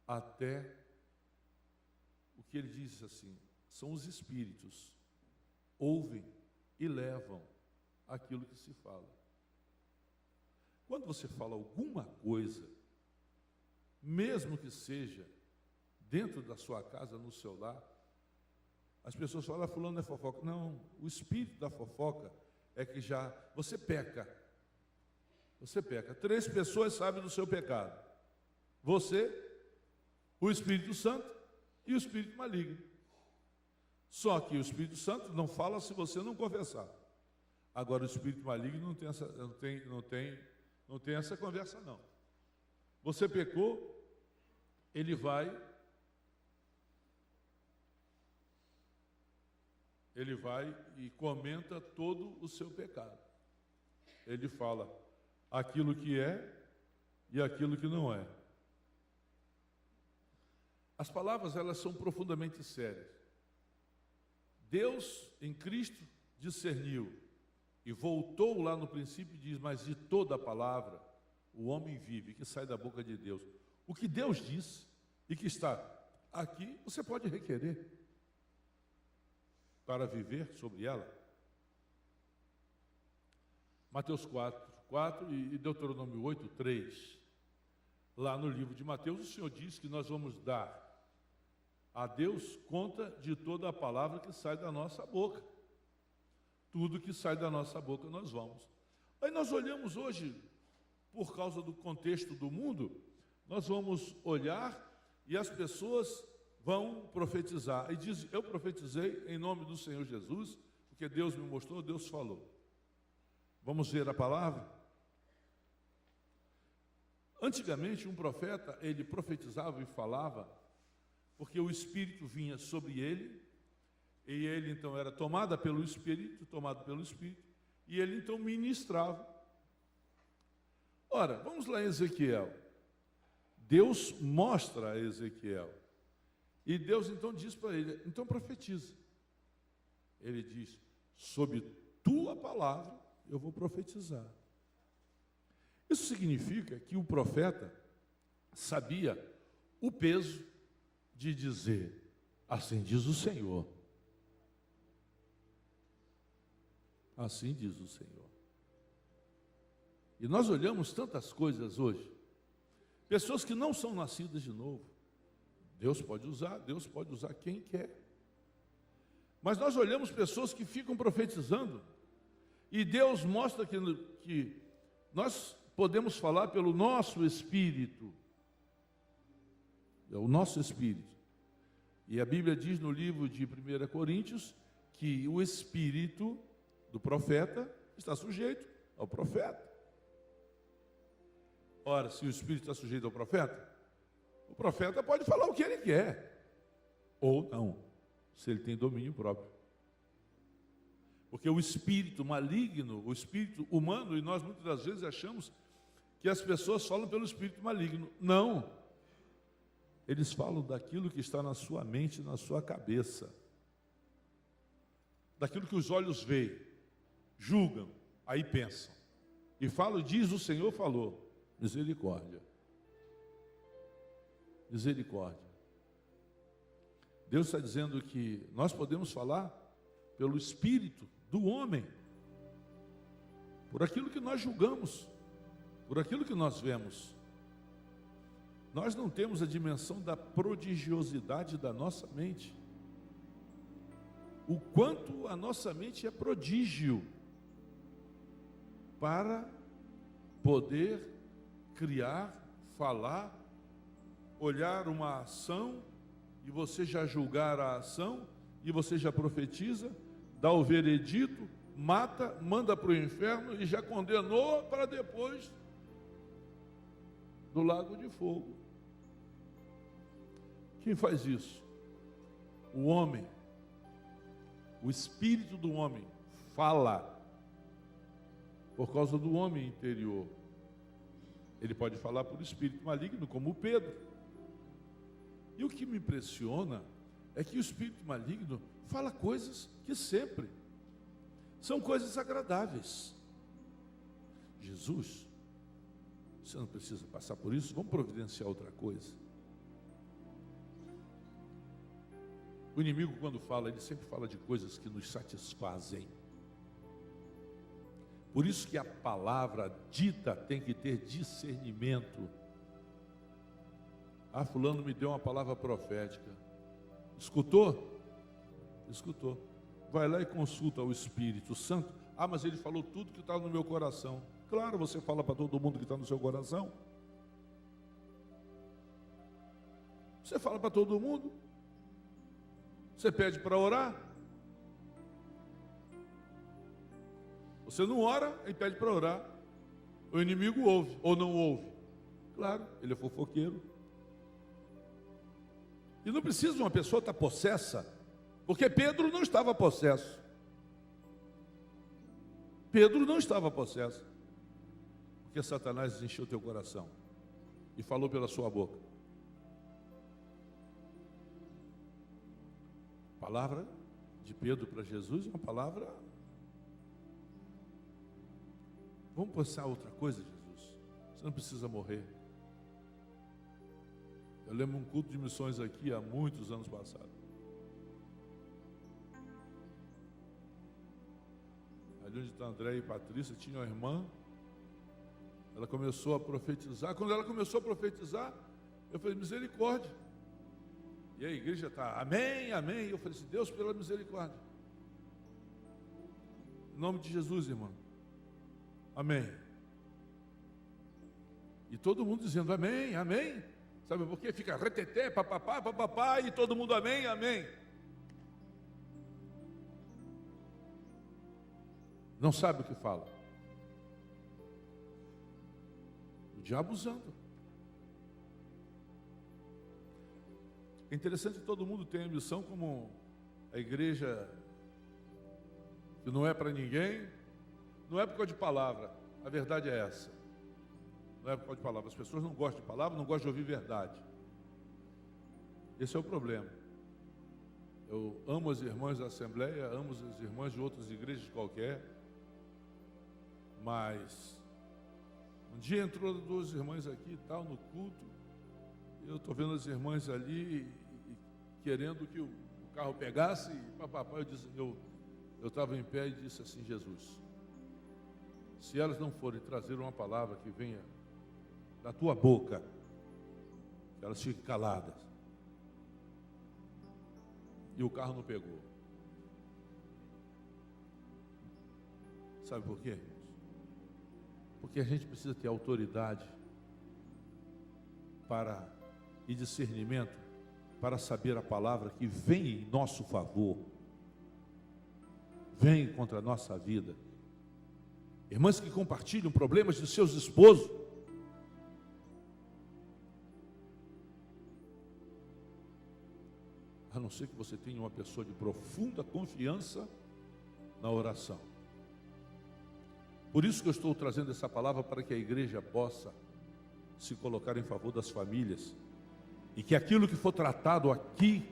até o que ele diz assim, são os espíritos, ouvem e levam aquilo que se fala. Quando você fala alguma coisa, mesmo que seja dentro da sua casa, no seu lar, as pessoas falam, fulano é fofoca. Não, o espírito da fofoca é que já, você peca. Você peca. 3 pessoas sabem do seu pecado. Você, o Espírito Santo e o Espírito maligno. Só que o Espírito Santo não fala se você não confessar. Agora o Espírito maligno não tem essa conversa não. Você pecou, ele vai e comenta todo o seu pecado. Ele fala aquilo que é e aquilo que não é. As palavras, elas são profundamente sérias. Deus, em Cristo, discerniu e voltou lá no princípio e diz, mas de toda a palavra o homem vive, que sai da boca de Deus. O que Deus disse e que está aqui, você pode requerer para viver sobre ela. Mateus 4 e Deuteronômio 8, 3. Lá no livro de Mateus, o Senhor diz que nós vamos dar a Deus conta de toda a palavra que sai da nossa boca. Tudo que sai da nossa boca nós vamos. Aí nós olhamos hoje, por causa do contexto do mundo, nós vamos olhar e as pessoas vão profetizar. E diz, eu profetizei em nome do Senhor Jesus, porque Deus me mostrou, Deus falou. Vamos ver a palavra? Antigamente, um profeta, ele profetizava e falava, porque o Espírito vinha sobre ele, e ele então era tomado pelo Espírito, e ele então ministrava. Ora, vamos lá em Ezequiel. Deus mostra a Ezequiel, e Deus então diz para ele, então profetiza. Ele diz, sob tua palavra eu vou profetizar. Isso significa que o profeta sabia o peso de dizer, assim diz o Senhor. Assim diz o Senhor. E nós olhamos tantas coisas hoje, pessoas que não são nascidas de novo. Deus pode usar quem quer. Mas nós olhamos pessoas que ficam profetizando, e Deus mostra que nós podemos falar pelo nosso espírito. É o nosso espírito. E a Bíblia diz no livro de 1 Coríntios que o espírito do profeta está sujeito ao profeta. Ora, se o espírito está sujeito ao profeta, o profeta pode falar o que ele quer, ou não, se ele tem domínio próprio. Porque o espírito maligno, o espírito humano, e nós muitas das vezes achamos que as pessoas falam pelo espírito maligno. Não. Eles falam daquilo que está na sua mente, na sua cabeça. Daquilo que os olhos veem, julgam, aí pensam. E falam, diz o Senhor falou. Misericórdia. Misericórdia. Deus está dizendo que nós podemos falar pelo espírito do homem. por aquilo que nós julgamos, por aquilo que nós vemos. Nós não temos a dimensão da prodigiosidade da nossa mente. O quanto a nossa mente é prodígio para poder criar, falar, olhar uma ação e você já julgar a ação, e você já profetiza, dá o veredito, mata, manda para o inferno e já condenou para depois do lago de fogo. Quem faz isso? O homem. O espírito do homem fala por causa do homem interior. Ele pode falar por espírito maligno, como o Pedro. E o que me impressiona é que o espírito maligno fala coisas que sempre são coisas agradáveis. Jesus, você não precisa passar por isso, vamos providenciar outra coisa. O inimigo, quando fala, ele sempre fala de coisas que nos satisfazem. Por isso que a palavra dita tem que ter discernimento. Ah, fulano me deu uma palavra profética. Escutou? Escutou. Vai lá e consulta o Espírito Santo. Ah, mas ele falou tudo que está no meu coração. Claro, você fala para todo mundo que está no seu coração. Você fala para todo mundo. Você pede para orar. Você não ora e pede para orar. O inimigo ouve ou não ouve. Claro, ele é fofoqueiro. E não precisa uma pessoa estar possessa, porque Pedro não estava possesso. Pedro não estava possesso, porque Satanás encheu teu coração e falou pela sua boca. A palavra de Pedro para Jesus é uma palavra. Vamos pensar outra coisa, Jesus. Você não precisa morrer. Eu lembro um culto de missões aqui há muitos anos passados. Ali onde está André e Patrícia, tinha uma irmã. Ela começou a profetizar. Quando ela começou a profetizar, eu falei, misericórdia. E a igreja está, amém, amém. Eu falei assim, Deus, pela misericórdia. Em nome de Jesus, irmã. Amém. E todo mundo dizendo amém, amém. Sabe por quê? Fica reteté, papapá, papapá, e todo mundo amém, amém. Não sabe o que fala. O diabo usando. É interessante que todo mundo tem a missão como a igreja que não é para ninguém, não é por causa de palavra, a verdade é essa. Não é por causa de palavra, as pessoas não gostam de palavra, não gostam de ouvir verdade. Esse é o problema. Eu amo as irmãs da Assembleia, amo as irmãs de outras igrejas qualquer, mas um dia entrou duas irmãs aqui e tal, no culto, eu estou vendo as irmãs ali querendo que o carro pegasse, e papapá, eu estava em pé e disse assim, Jesus, se elas não forem trazer uma palavra que venha da tua boca, que elas fiquem caladas. E o carro não pegou. Sabe por quê, irmãos? Porque a gente precisa ter autoridade e discernimento para saber a palavra que vem em nosso favor, vem contra a nossa vida. Irmãs que compartilham problemas de seus esposos, a não ser que você tenha uma pessoa de profunda confiança na oração. Por isso que eu estou trazendo essa palavra, para que a igreja possa se colocar em favor das famílias, e que aquilo que for tratado aqui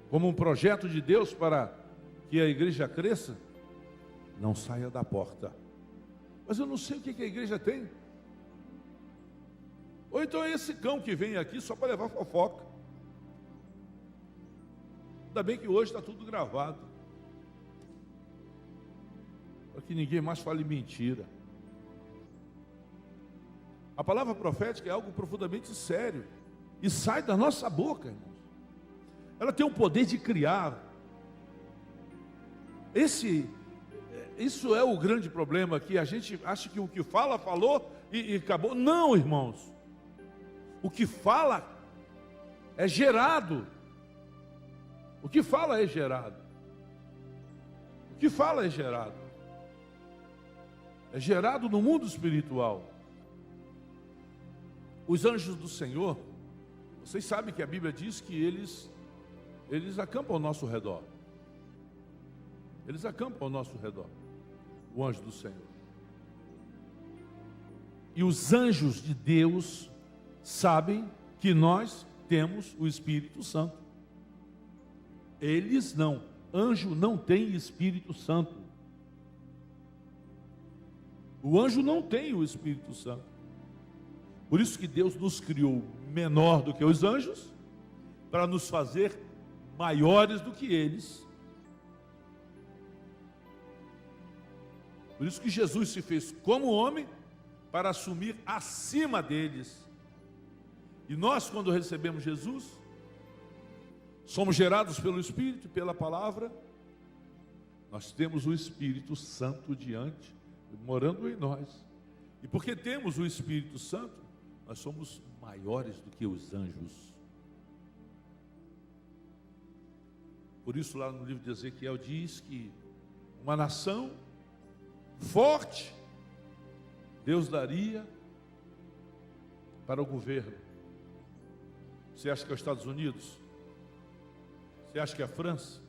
como um projeto de Deus para que a igreja cresça, não saia da porta. Mas eu não sei o que a igreja tem. Ou então é esse cão que vem aqui só para levar fofoca. Ainda bem que hoje está tudo gravado. para que ninguém mais fale mentira. A palavra profética é algo profundamente sério e sai da nossa boca, irmãos. Ela tem o poder de criar. Isso é o grande problema, que a gente acha que o que fala, falou e acabou. Não, irmãos. O que fala é gerado. O que fala é gerado. O que fala é gerado. É gerado no mundo espiritual. Os anjos do Senhor, vocês sabem que a Bíblia diz que eles acampam ao nosso redor. Eles acampam ao nosso redor. O anjo do Senhor. E os anjos de Deus sabem que nós temos o Espírito Santo. Eles não. Anjo não tem Espírito Santo. O anjo não tem o Espírito Santo. Por isso que Deus nos criou menor do que os anjos, para nos fazer maiores do que eles. Por isso que Jesus se fez como homem, para assumir acima deles. E nós, quando recebemos Jesus, somos gerados pelo Espírito e pela palavra. Nós temos o Espírito Santo morando em nós. E porque temos o Espírito Santo, nós somos maiores do que os anjos. Por isso, lá no livro de Ezequiel diz que uma nação forte Deus daria para o governo. Você acha que é os Estados Unidos? Você acha que é a França?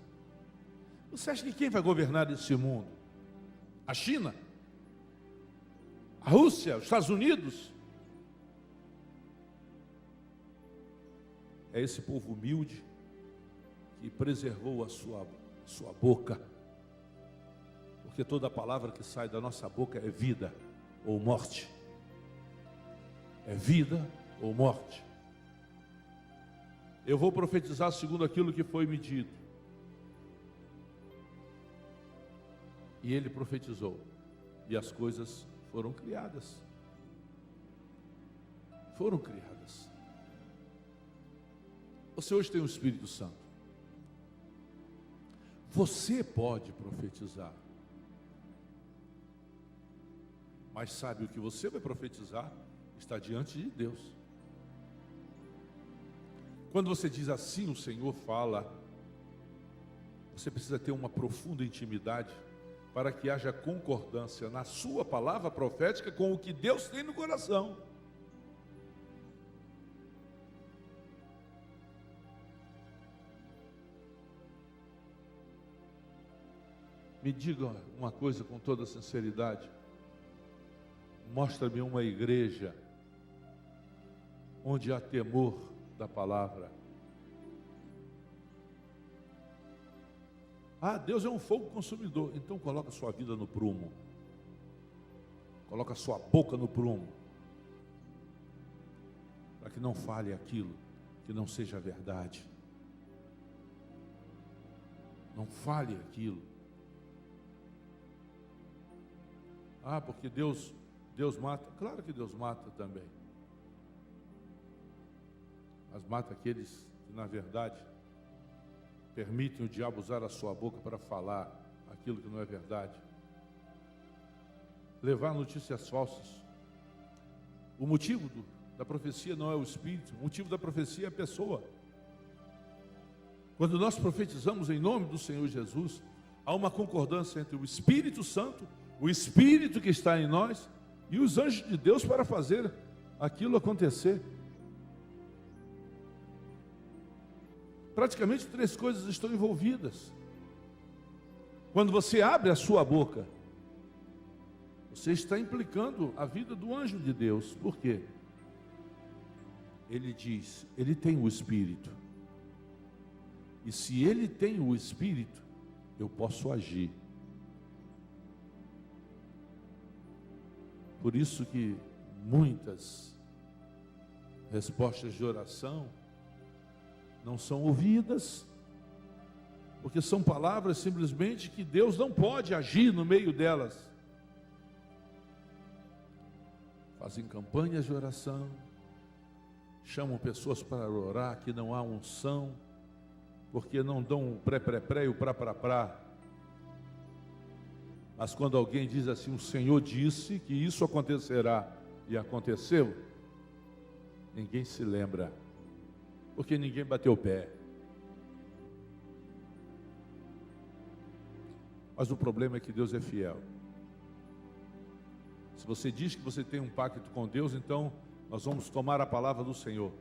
Você acha que quem vai governar esse mundo? A China? A Rússia? Os Estados Unidos? É esse povo humilde que preservou a sua boca. Porque toda palavra que sai da nossa boca é vida ou morte. É vida ou morte. Eu vou profetizar segundo aquilo que foi me dito. E ele profetizou. E as coisas foram criadas. Foram criadas. Você hoje tem o Espírito Santo. Você pode profetizar. Mas sabe, o que você vai profetizar está diante de Deus. Quando você diz assim, o Senhor fala, você precisa ter uma profunda intimidade para que haja concordância na sua palavra profética com o que Deus tem no coração. Me diga uma coisa com toda sinceridade. Mostra-me uma igreja onde há temor da palavra. Ah, Deus é um fogo consumidor. Então coloca sua vida no prumo. Coloca sua boca no prumo. Para que não fale aquilo que não seja verdade. Não fale aquilo. Ah, porque Deus mata. Claro que Deus mata também. Mas mata aqueles que, na verdade, permitem o diabo usar a sua boca para falar aquilo que não é verdade. Levar notícias falsas. O motivo da profecia não é o espírito, o motivo da profecia é a pessoa. Quando nós profetizamos em nome do Senhor Jesus, há uma concordância entre o Espírito Santo, o Espírito que está em nós e os anjos de Deus para fazer aquilo acontecer. Praticamente 3 coisas estão envolvidas. Quando você abre a sua boca, você está implicando a vida do anjo de Deus. Por quê? Ele diz, ele tem o Espírito. E se ele tem o Espírito, eu posso agir. Por isso que muitas respostas de oração não são ouvidas, porque são palavras simplesmente que Deus não pode agir no meio delas. Fazem campanhas de oração, chamam pessoas para orar que não há unção, porque não dão o pré-pré-pré e o prá-prá-prá. Mas quando alguém diz assim, o Senhor disse que isso acontecerá, e aconteceu, ninguém se lembra, porque ninguém bateu o pé. Mas o problema é que Deus é fiel. Se você diz que você tem um pacto com Deus, então nós vamos tomar a palavra do Senhor.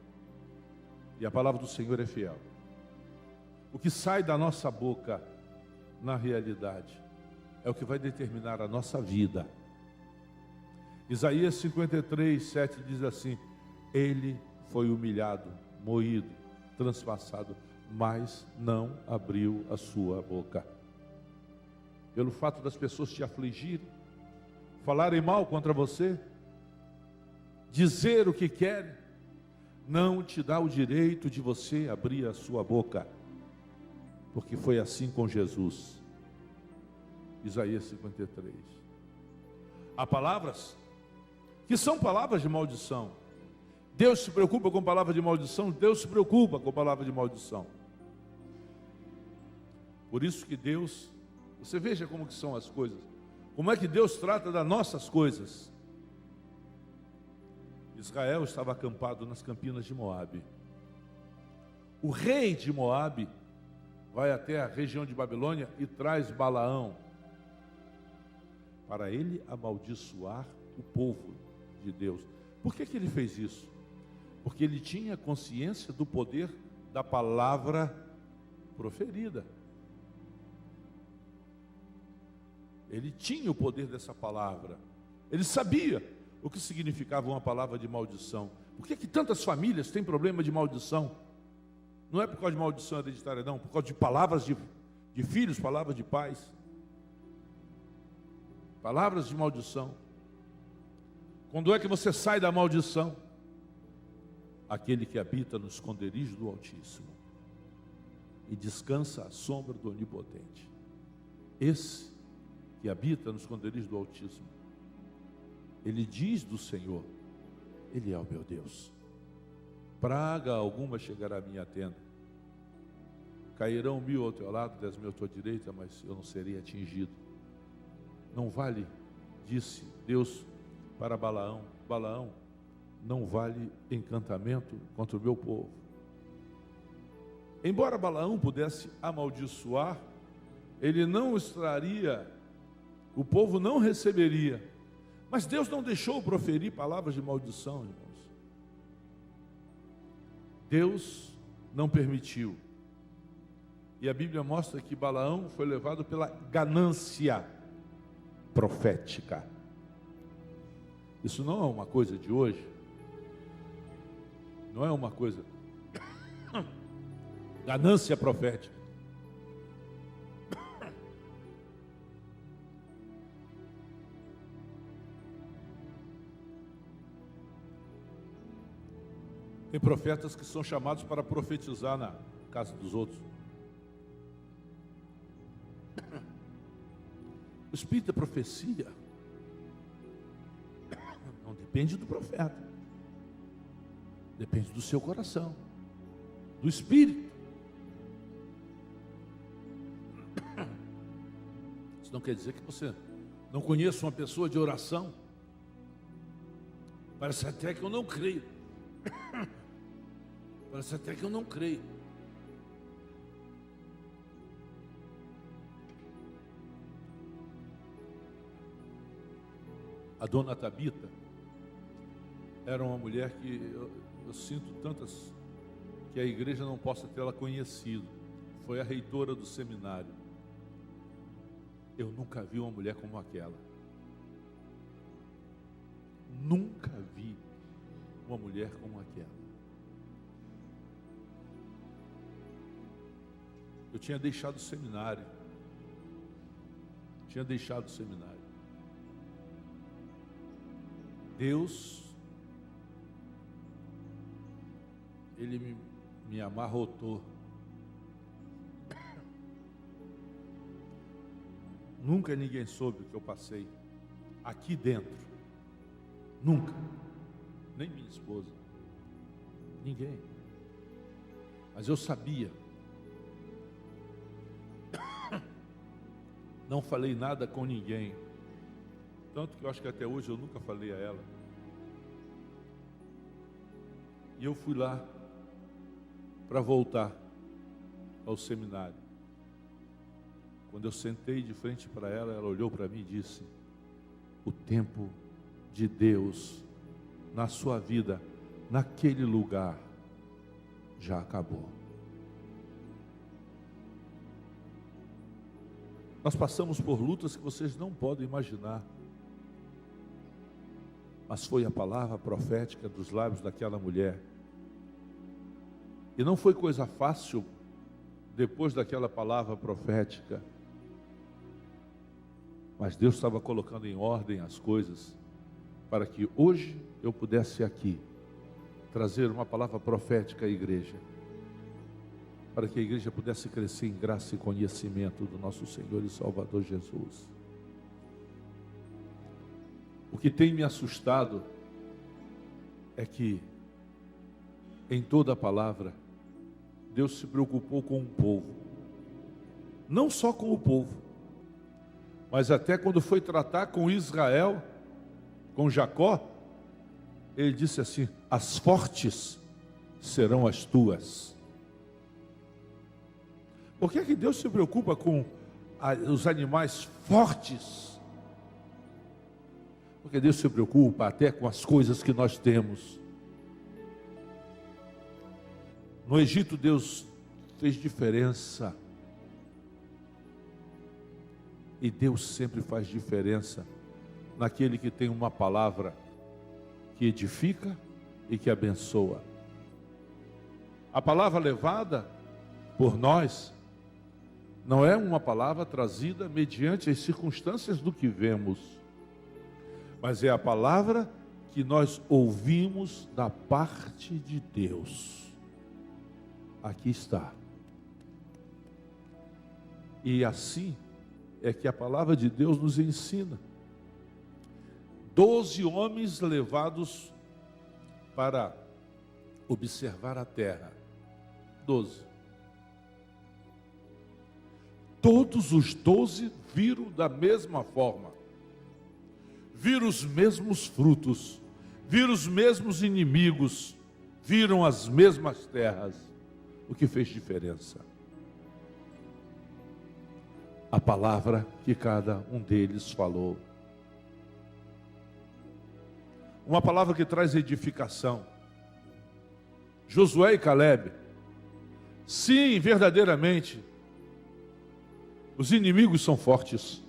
E a palavra do Senhor é fiel. O que sai da nossa boca, na realidade, é o que vai determinar a nossa vida. Isaías 53, 7 diz assim: Ele foi humilhado, moído, transpassado, mas não abriu a sua boca. Pelo fato das pessoas te afligirem, falarem mal contra você, dizer o que querem, não te dá o direito de você abrir a sua boca, porque foi assim com Jesus. Isaías 53. Há palavras que são palavras de maldição. Deus se preocupa com palavra de maldição, Deus se preocupa com palavra de maldição. Por isso que Deus, você veja como que são as coisas, como é que Deus trata das nossas coisas. Israel estava acampado nas campinas de Moabe. O rei de Moabe vai até a região de Babilônia e traz Balaão para ele amaldiçoar o povo de Deus. Por que ele fez isso? Porque ele tinha consciência do poder da palavra proferida. Ele tinha o poder dessa palavra. Ele sabia o que significava uma palavra de maldição. Por que tantas famílias têm problema de maldição? Não é por causa de maldição hereditária, não. Por causa de palavras de filhos, palavras de pais. Palavras de maldição. Quando é que você sai da maldição? Aquele que habita no esconderijo do Altíssimo e descansa à sombra do Onipotente. Esse que habita no esconderijo do Altíssimo, ele diz do Senhor: Ele é o meu Deus. Praga alguma chegará à minha tenda. Cairão 1000 ao teu lado, 10.000 à tua direita, mas eu não serei atingido. Não vale, disse Deus para Balaão: Balaão, não vale encantamento contra o meu povo. Embora Balaão pudesse amaldiçoar, ele não extraria, o povo não receberia. Mas Deus não deixou proferir palavras de maldição, irmãos. Deus não permitiu. E a Bíblia mostra que Balaão foi levado pela ganância profética. Isso não é uma coisa de hoje. Não é uma coisa. Ganância profética. Tem profetas que são chamados para profetizar na casa dos outros. O espírito da profecia não depende do profeta, depende do seu coração, do espírito. Isso não quer dizer que você não conheça uma pessoa de oração. Parece até que eu não creio. Parece até que eu não creio. A dona Tabita era uma mulher que eu sinto tantas que a igreja não possa tê-la conhecido. Foi a reitora do seminário. Eu nunca vi uma mulher como aquela. Nunca vi uma mulher como aquela. Eu tinha deixado o seminário. Deus, Ele me amarrotou Nunca ninguém soube o que eu passei aqui dentro. Nunca. Nem minha esposa. Ninguém. Mas eu sabia. Não falei nada com ninguém. Tanto que eu acho que até hoje eu nunca falei a ela. E eu fui lá para voltar ao seminário. Quando eu sentei de frente para ela, ela olhou para mim e disse: o tempo de Deus na sua vida, naquele lugar, já acabou. Nós passamos por lutas que vocês não podem imaginar. Mas foi a palavra profética dos lábios daquela mulher. E não foi coisa fácil, depois daquela palavra profética. Mas Deus estava colocando em ordem as coisas, para que hoje eu pudesse aqui trazer uma palavra profética à igreja, para que a igreja pudesse crescer em graça e conhecimento do nosso Senhor e Salvador Jesus. O que tem me assustado é que em toda a palavra Deus se preocupou com o povo, não só com o povo, mas até quando foi tratar com Israel, com Jacó, ele disse assim: as fortes serão as tuas. Por que Deus se preocupa com os animais fortes? Porque Deus se preocupa até com as coisas que nós temos. No Egito Deus fez diferença. E Deus sempre faz diferença naquele que tem uma palavra que edifica e que abençoa. A palavra levada por nós não é uma palavra trazida mediante as circunstâncias do que vemos, mas é a palavra que nós ouvimos da parte de Deus. Aqui está. E assim é que a palavra de Deus nos ensina. 12 homens levados para observar a terra. 12. Todos os 12 viram da mesma forma. Viram os mesmos frutos, viram os mesmos inimigos, viram as mesmas terras. O que fez diferença? A palavra que cada um deles falou. Uma palavra que traz edificação. Josué e Caleb. Sim, verdadeiramente, os inimigos são fortes,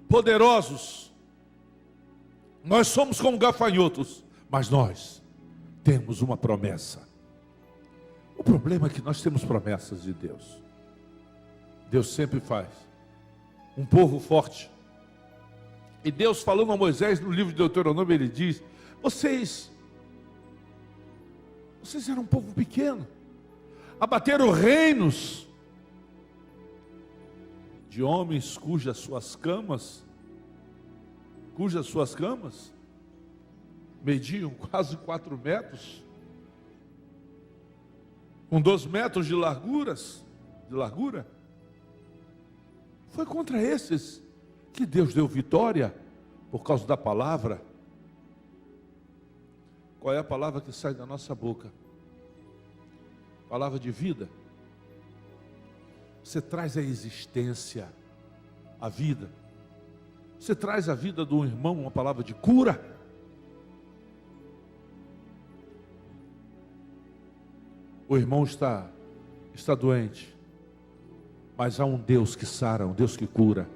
poderosos. Nós somos como gafanhotos, mas nós temos uma promessa. O problema é que nós temos promessas de Deus. Deus sempre faz um povo forte. E Deus, falando a Moisés no livro de Deuteronômio, ele diz: vocês eram um povo pequeno, abateram reinos de homens cujas suas camas mediam quase 4 metros, com 2 metros de largura. Foi contra esses que Deus deu vitória por causa da palavra. Qual é a palavra que sai da nossa boca? Palavra de vida. Você traz a existência, a vida. Você traz à vida do irmão uma palavra de cura. O irmão está doente, mas há um Deus que sara, um Deus que cura.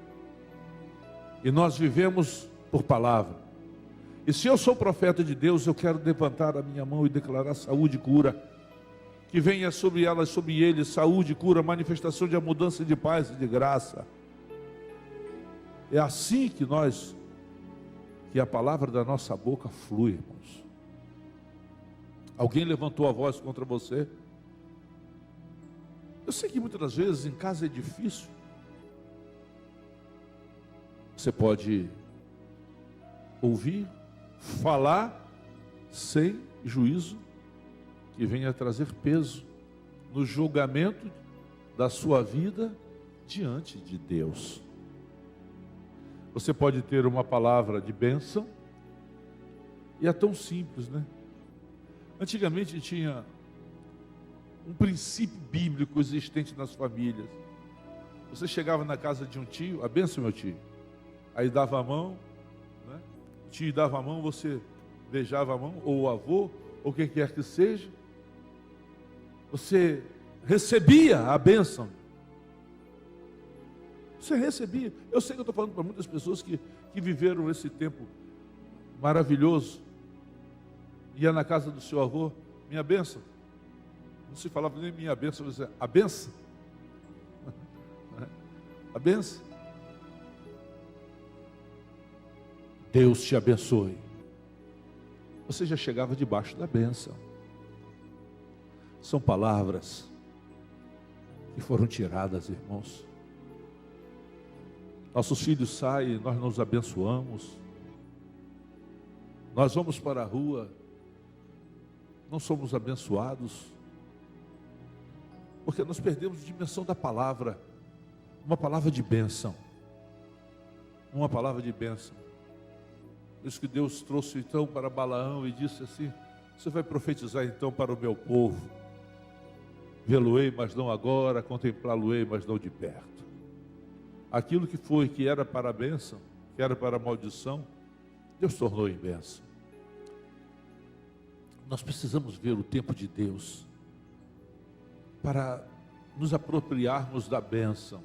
E nós vivemos por palavra. E se eu sou profeta de Deus, eu quero levantar a minha mão e declarar saúde e cura. Que venha sobre elas, sobre eles, saúde, cura, manifestação de mudança de paz e de graça. É assim que a palavra da nossa boca flui, irmãos. Alguém levantou a voz contra você? Eu sei que muitas das vezes em casa é difícil, Você pode ouvir, falar sem juízo, que venha trazer peso no julgamento da sua vida diante de Deus. Você pode ter uma palavra de bênção, e é tão simples, né? Antigamente tinha um princípio bíblico existente nas famílias. Você chegava na casa de um tio, a benção, meu tio, aí dava a mão, né? O tio dava a mão, você beijava a mão, ou o avô, ou o que quer que seja, você recebia a bênção. Você recebia. Eu sei que eu estou falando para muitas pessoas que viveram esse tempo maravilhoso. Ia na casa do seu avô, minha bênção. Não se falava nem minha bênção, você a bênção. A bênção. Deus te abençoe. Você já chegava debaixo da bênção. São palavras que foram tiradas, irmãos. Nossos filhos saem, nós nos abençoamos. Nós vamos para a rua, não somos abençoados, porque nós perdemos a dimensão da palavra, uma palavra de bênção. Uma palavra de bênção. Por isso que Deus trouxe então para Balaão e disse assim: você vai profetizar então para o meu povo. Vê-lo-ei, mas não agora, contemplá-lo-ei, mas não de perto. Aquilo que era para a bênção, que era para a maldição, Deus tornou em bênção. Nós precisamos ver o tempo de Deus para nos apropriarmos da bênção.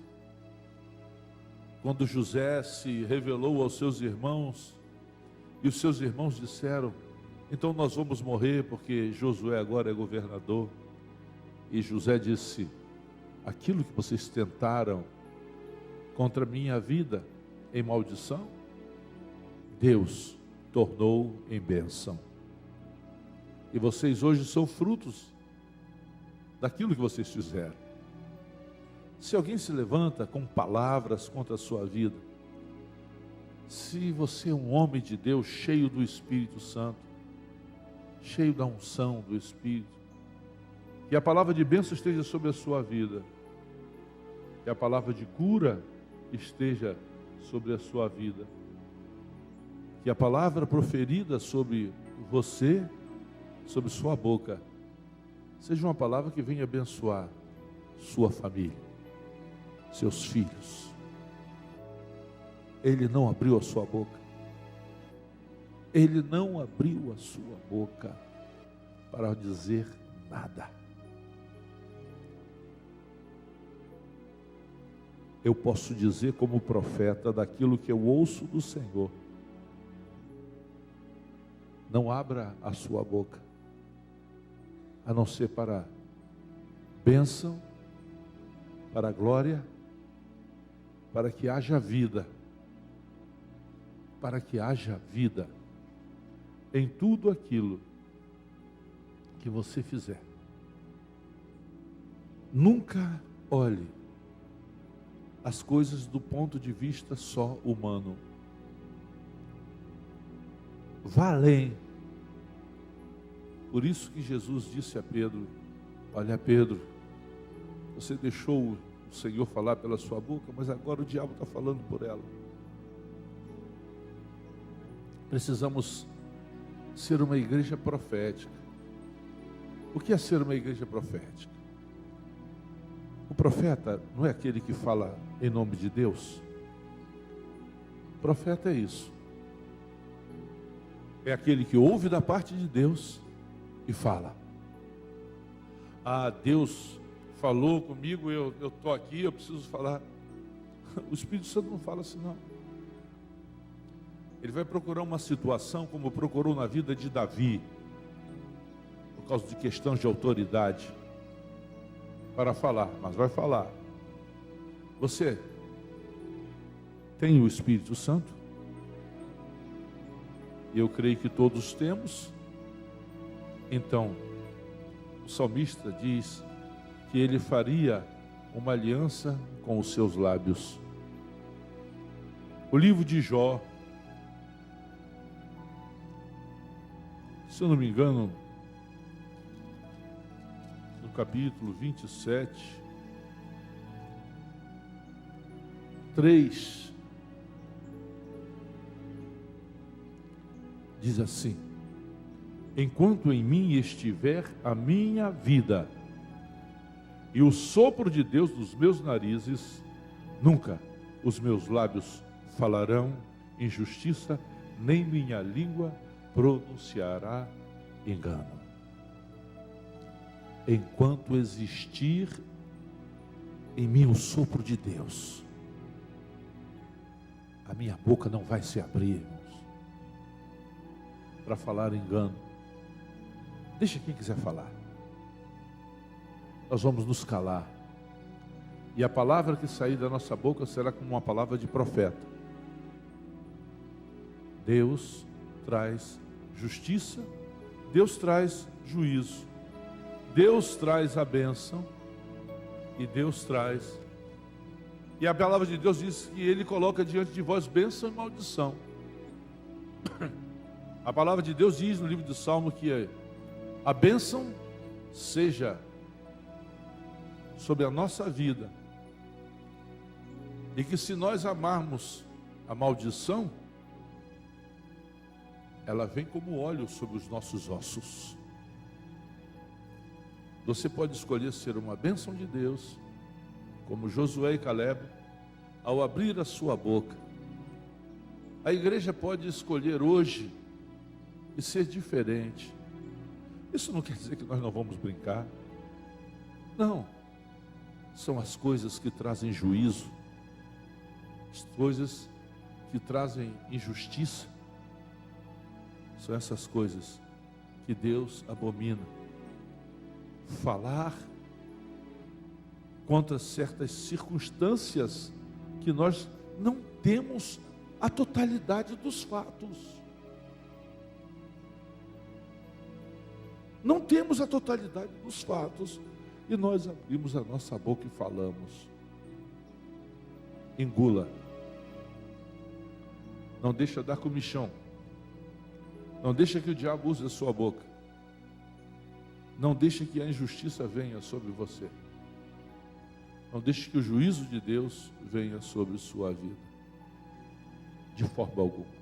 Quando José se revelou aos seus irmãos, e os seus irmãos disseram: então nós vamos morrer porque Josué agora é governador. E José disse: aquilo que vocês tentaram contra a minha vida em maldição, Deus tornou em bênção. E vocês hoje são frutos daquilo que vocês fizeram. Se alguém se levanta com palavras contra a sua vida, se você é um homem de Deus, cheio do Espírito Santo, cheio da unção do Espírito, que a palavra de bênção esteja sobre a sua vida, que a palavra de cura esteja sobre a sua vida, que a palavra proferida sobre você, sobre sua boca, seja uma palavra que venha abençoar sua família, seus filhos. Ele não abriu a sua boca, ele não abriu a sua boca para dizer nada. Eu posso dizer como profeta daquilo que eu ouço do Senhor: não abra a sua boca, a não ser para bênção, para glória, para que haja vida, para que haja vida em tudo aquilo que você fizer. Nunca olhe as coisas do ponto de vista só humano. Vá além. Por isso que Jesus disse a Pedro: olha, Pedro, você deixou o Senhor falar pela sua boca, mas agora o diabo está falando por ela. Precisamos ser uma igreja profética. O que é ser uma igreja profética? O profeta não é aquele que fala em nome de Deus. O profeta é isso. É aquele que ouve da parte de Deus e fala: ah, Deus falou comigo, eu estou aqui, eu preciso falar. O Espírito Santo não fala assim, não. Ele vai procurar uma situação como procurou na vida de Davi, por causa de questões de autoridade, para falar, mas vai falar. Você tem o Espírito Santo? Eu creio que todos temos. Então, o salmista diz que ele faria uma aliança com os seus lábios. O livro de Jó, se eu não me engano, no capítulo 27, 3, diz assim: enquanto em mim estiver a minha vida e o sopro de Deus nos meus narizes, nunca os meus lábios falarão injustiça, nem minha língua pronunciará engano. Enquanto existir em mim o sopro de Deus, a minha boca não vai se abrir, irmãos, para falar engano. Deixa quem quiser falar. Nós vamos nos calar. E a palavra que sair da nossa boca será como uma palavra de profeta. Deus traz justiça, Deus traz juízo, Deus traz a bênção e Deus traz. E a palavra de Deus diz que Ele coloca diante de vós bênção e maldição. A palavra de Deus diz no livro do Salmo que a bênção seja sobre a nossa vida, e que se nós amarmos a maldição, ela vem como óleo sobre os nossos ossos. Você pode escolher ser uma bênção de Deus, como Josué e Caleb, ao abrir a sua boca. A igreja pode escolher hoje e ser diferente. Isso não quer dizer que nós não vamos brincar. Não. São as coisas que trazem juízo, as coisas que trazem injustiça. São essas coisas que Deus abomina. Falar contra certas circunstâncias que nós não temos a totalidade dos fatos. Não temos a totalidade dos fatos e nós abrimos a nossa boca e falamos. Engula. Não deixa dar comichão. Não deixa que o diabo use a sua boca. Não deixe que a injustiça venha sobre você. Não deixe que o juízo de Deus venha sobre sua vida. De forma alguma.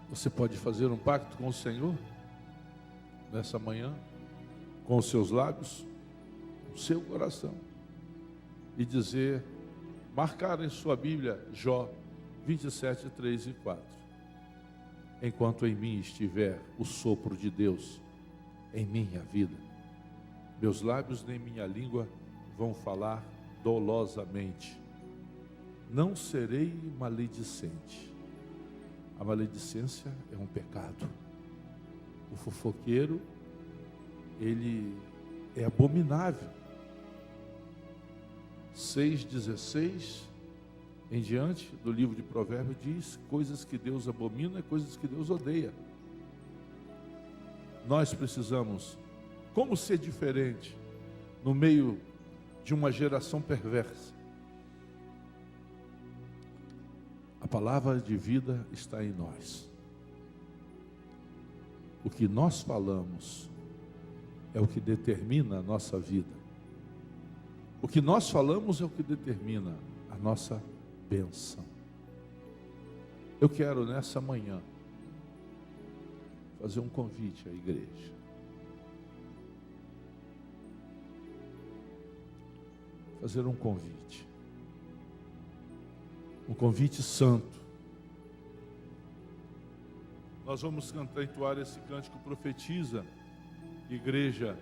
Você pode fazer um pacto com o Senhor nessa manhã, com os seus lábios, o seu coração, e dizer, marcar em sua Bíblia Jó 27, 3 e 4. Enquanto em mim estiver o sopro de Deus em minha vida, meus lábios nem minha língua vão falar dolosamente. Não serei maledicente. A maledicência é um pecado. O fofoqueiro, ele é abominável. 6,16 em diante do livro de Provérbios diz coisas que Deus abomina e coisas que Deus odeia. Nós precisamos, como ser diferente no meio de uma geração perversa? A palavra de vida está em nós. O que nós falamos é o que determina a nossa vida. O que nós falamos é o que determina a nossa bênção. Eu quero nessa manhã fazer um convite à igreja. Fazer um convite. Um convite santo. Nós vamos cantar e entoar esse cântico profetiza, igreja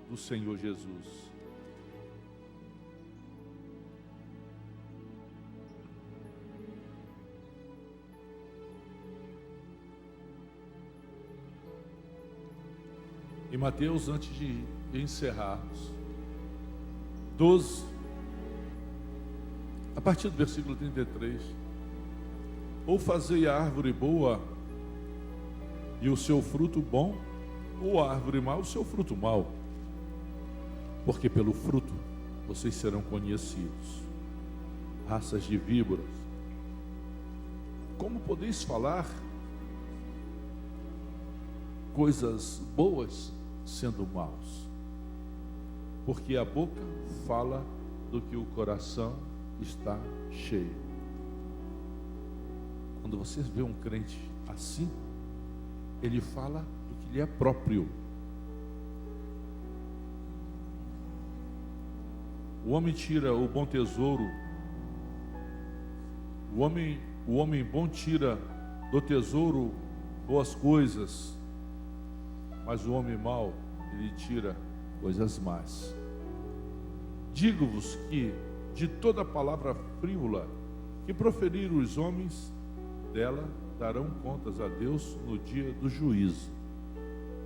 do Senhor Jesus. Em Mateus, antes de encerrarmos, 12, a partir do versículo 33, ou fazei a árvore boa e o seu fruto bom, ou a árvore má, o seu fruto mau, porque pelo fruto vocês serão conhecidos. raças de víboras. Como podeis falar coisas boas sendo maus? Porque a boca fala do que o coração está cheio. Quando você vê um crente assim, ele fala do que lhe é próprio. O homem tira o bom tesouro, o homem bom tira do tesouro boas coisas, mas o homem mau, ele tira coisas más. Digo-vos que de toda palavra frívola que proferiram os homens, dela darão contas a Deus no dia do juízo.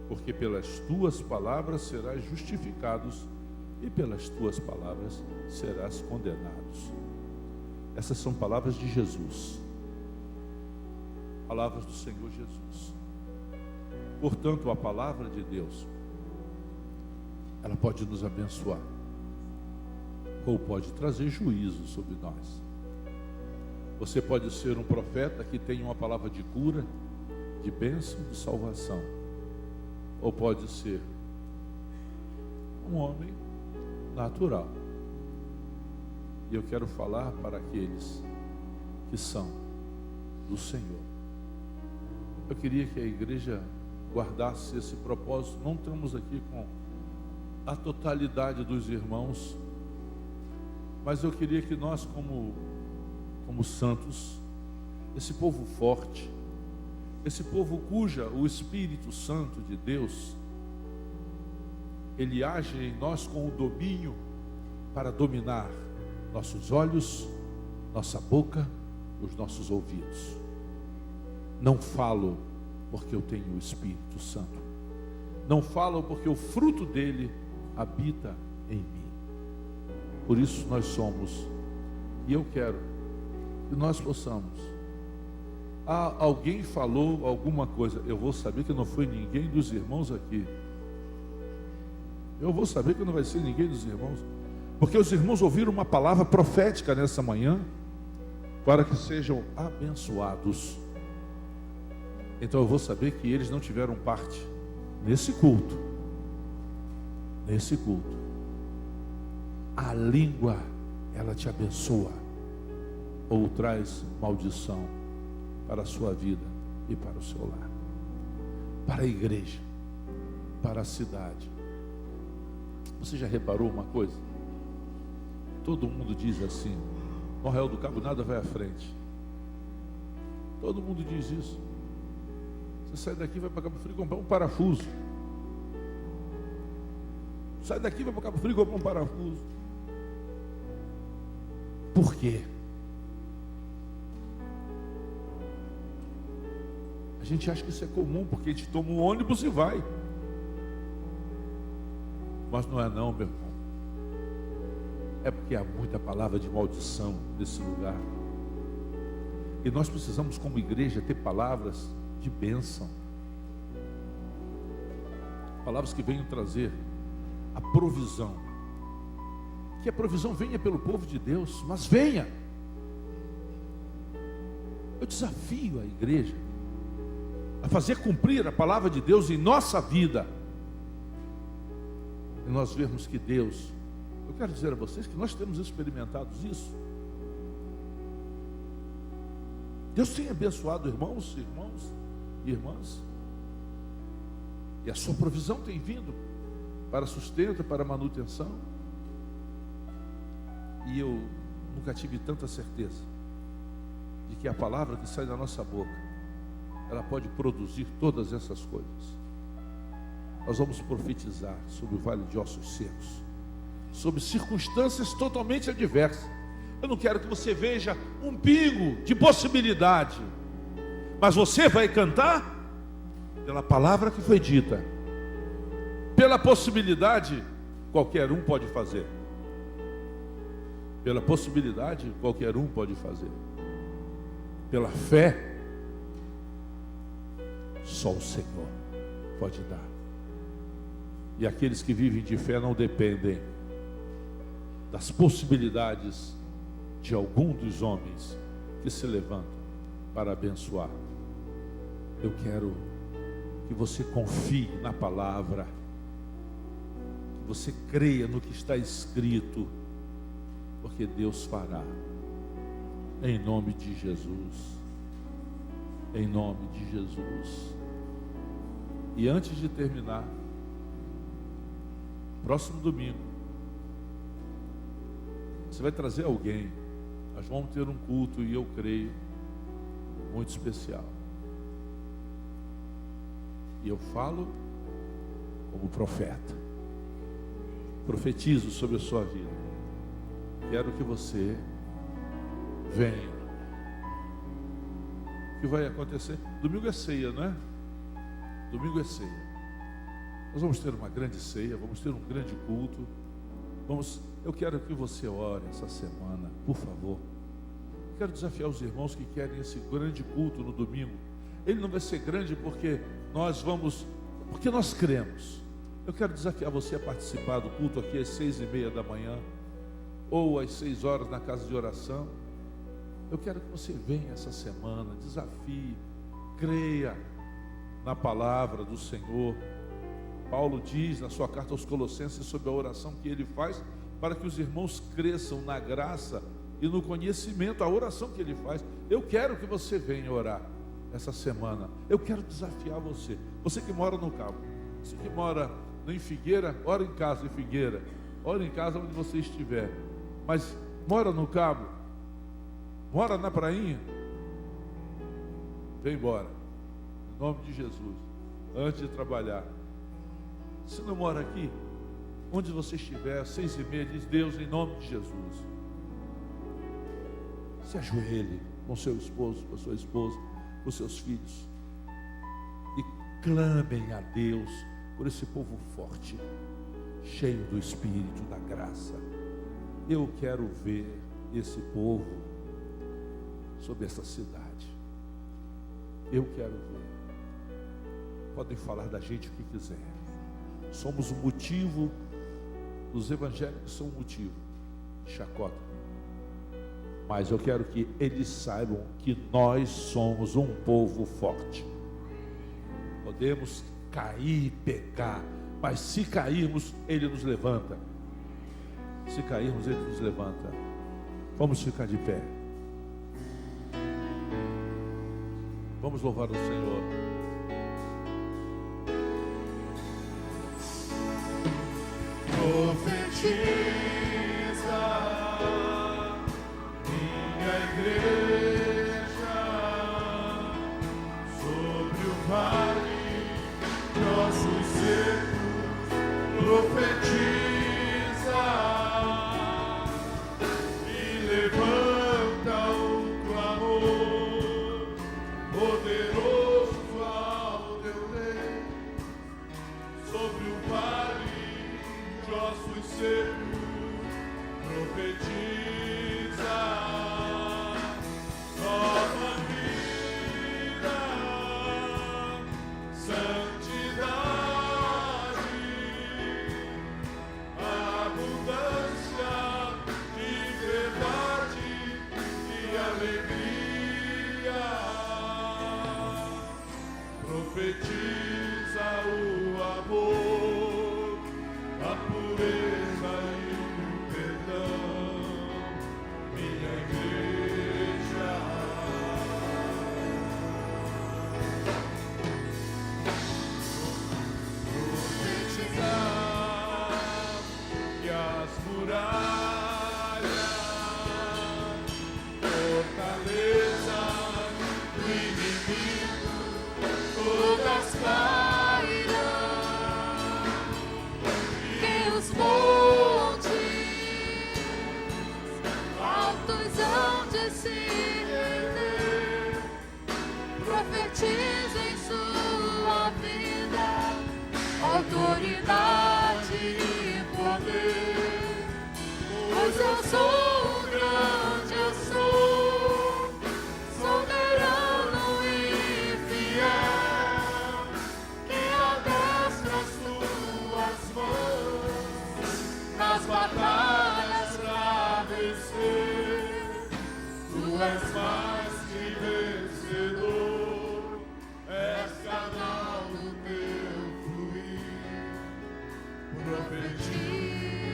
Porque pelas tuas palavras serás justificados e pelas tuas palavras serás condenados. Essas são palavras de Jesus, palavras do Senhor Jesus. Portanto, a palavra de Deus, ela pode nos abençoar, ou pode trazer juízo sobre nós. Você pode ser um profeta que tem uma palavra de cura, de bênção, de salvação, ou pode ser um homem natural. E eu quero falar para aqueles que são do Senhor. Eu queria que a igreja guardasse esse propósito. Não estamos aqui com a totalidade dos irmãos, mas eu queria que nós, como santos, esse povo forte, esse povo cuja o Espírito Santo de Deus, ele age em nós com o domínio para dominar nossos olhos, nossa boca, os nossos ouvidos. Não falo porque eu tenho o Espírito Santo. Não falo porque o fruto dele habita em mim. Por isso nós somos, e eu quero que nós possamos. Alguém falou alguma coisa, eu vou saber que não foi ninguém dos irmãos aqui. Eu vou saber que não vai ser ninguém dos irmãos, porque os irmãos ouviram uma palavra profética nessa manhã, para que sejam abençoados. Então eu vou saber que eles não tiveram parte nesse culto. Nesse culto. A língua, ela te abençoa, ou traz maldição para a sua vida e para o seu lar, para a igreja, para a cidade. Você já reparou uma coisa? Todo mundo diz assim: no Arraial do Cabo nada vai à frente. Todo mundo diz isso. Você sai daqui, vai para Cabo Frio comprar um parafuso. Sai daqui, vai para Cabo Frio comprar um parafuso. Por quê? A gente acha que isso é comum, porque a gente toma um ônibus e vai. Mas não é não, meu irmão. É porque há muita palavra de maldição nesse lugar. E nós precisamos, como igreja, ter palavras de bênção. Palavras que venham trazer a provisão. Que a provisão venha pelo povo de Deus, mas venha. Eu desafio a igreja a fazer cumprir a palavra de Deus em nossa vida. E nós vermos que Deus, eu quero dizer a vocês que nós temos experimentado isso. Deus tem abençoado irmãos e irmãs. E a sua provisão tem vindo para sustento, para manutenção. E eu nunca tive tanta certeza de que a palavra que sai da nossa boca, ela pode produzir todas essas coisas. Nós vamos profetizar sobre o vale de ossos secos, sobre circunstâncias totalmente adversas. Eu não quero que você veja um pingo de possibilidade, mas você vai cantar pela palavra que foi dita. Pela possibilidade, qualquer um pode fazer. Pela possibilidade, qualquer um pode fazer. Pela fé, só o Senhor pode dar. E aqueles que vivem de fé não dependem das possibilidades de algum dos homens que se levantam para abençoar. Eu quero que você confie na palavra, que você creia no que está escrito, porque Deus fará, em nome de Jesus, em nome de Jesus. E antes de terminar, próximo domingo, você vai trazer alguém, nós vamos ter um culto, e eu creio, muito especial. E eu falo como profeta, profetizo sobre a sua vida. Quero que você venha. O que vai acontecer? Domingo é ceia, não é? Domingo é ceia. Nós vamos ter uma grande ceia, vamos ter um grande culto. Eu quero que você ore essa semana, por favor. Eu quero desafiar os irmãos que querem esse grande culto no domingo. Ele não vai ser grande porque nós cremos. Eu quero desafiar você a participar do culto aqui às 6:30 da manhã, ou às 6 horas na casa de oração. Eu quero que você venha essa semana, desafie, creia na palavra do Senhor. Paulo diz na sua carta aos Colossenses sobre a oração que ele faz para que os irmãos cresçam na graça e no conhecimento, a oração que ele faz. Eu quero que você venha orar essa semana. Eu quero desafiar você. Você que mora no Cabo, você que mora em Figueira, ora em casa em Figueira, ora em casa onde você estiver. Mas mora no Cabo, mora na prainha, vem embora, em nome de Jesus, antes de trabalhar. Se não mora aqui, onde você estiver, às 6:30, diz: Deus, em nome de Jesus, se ajoelhe com seu esposo, com a sua esposa, com seus filhos, e clamem a Deus por esse povo forte, cheio do Espírito, da graça. Eu quero ver esse povo sobre essa cidade. Eu quero ver. Podem falar da gente o que quiser. Somos o motivo, os evangélicos são o motivo de chacota. Mas eu quero que eles saibam que nós somos um povo forte. Podemos cair e pecar, mas se cairmos, Ele nos levanta. Se cairmos, Ele nos levanta. Vamos ficar de pé. Vamos louvar o Senhor. Profetiza, minha igreja, sobre o vale, nossos secos, profetiza, e levanta o clamor, poderoso ao teu rei, sobre o vale, ossos secos, profetiza nova vida, santidade, abundância de verdade e alegria, profetiza o amor, a pureza e o perdão, minha igreja. Profetizar que as muralhas, fortaleza do inimigo, todas cairão. Montes altos hão de se render, profetiza em sua vida autoridade e poder, és mais que vencedor, és canal do meu fluir.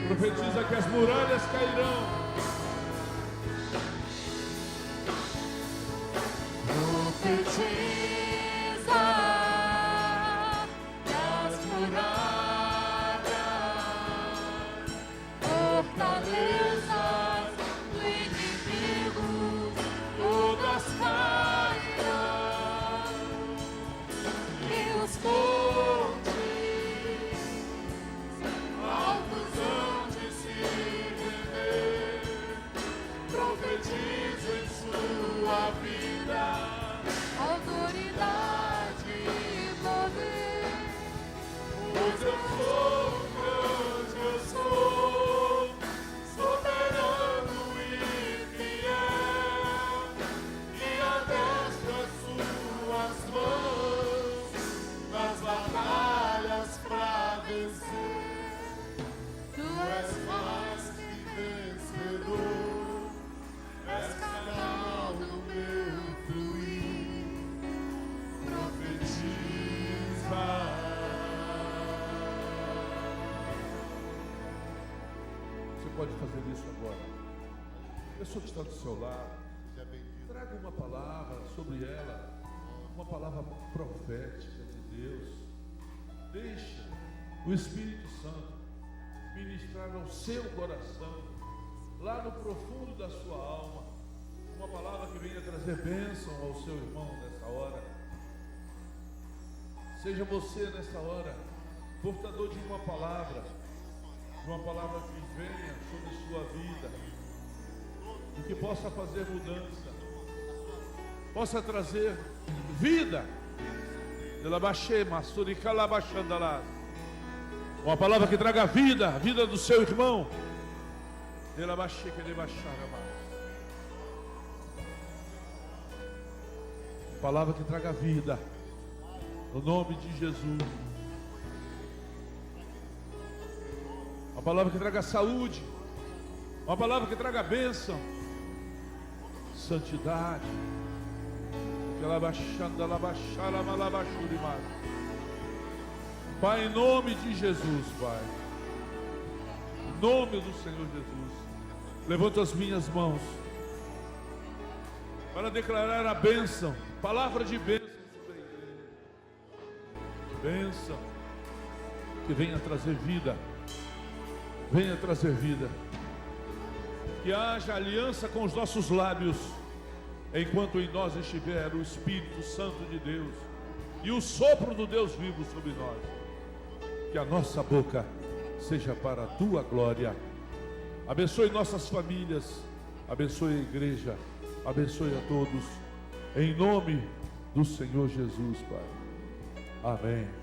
Profetiza que as muralhas cairão. Profetiza que as muralhas, fortalezas do inimigo, todas cairão, e os montes Altos hão de se render, profetizo em sua vida, autoridade e poder. pois eu sou grande, eu sou soberano e fiel, e adestro as suas mãos nas batalhas pra vencer. Tu és mais que vencedor, és canal do meu fluir. Profetiza. Você pode fazer isso agora. A pessoa que está do seu lado, traga uma palavra sobre ela, uma palavra profética de Deus. Deixa o Espírito Santo ministrar ao seu coração, lá no profundo da sua alma, uma palavra que venha trazer bênção ao seu irmão nessa hora. Seja você nessa hora portador de uma palavra que venha sobre sua vida e que possa fazer mudança, possa trazer vida. Uma palavra que traga vida, a vida do seu irmão. Palavra que traga vida, no nome de Jesus. Uma palavra que traga saúde, uma palavra que traga bênção, santidade. Pai, em nome de Jesus, Pai, em nome do Senhor Jesus, levanto as minhas mãos para declarar a bênção, palavra de bênção sobre a igreja. Bênção que venha trazer vida, venha trazer vida. Que haja aliança com os nossos lábios, enquanto em nós estiver o Espírito Santo de Deus e o sopro do Deus vivo sobre nós. Que a nossa boca seja para a tua glória. Abençoe nossas famílias, abençoe a igreja, abençoe a todos, em nome do Senhor Jesus, Pai. Amém.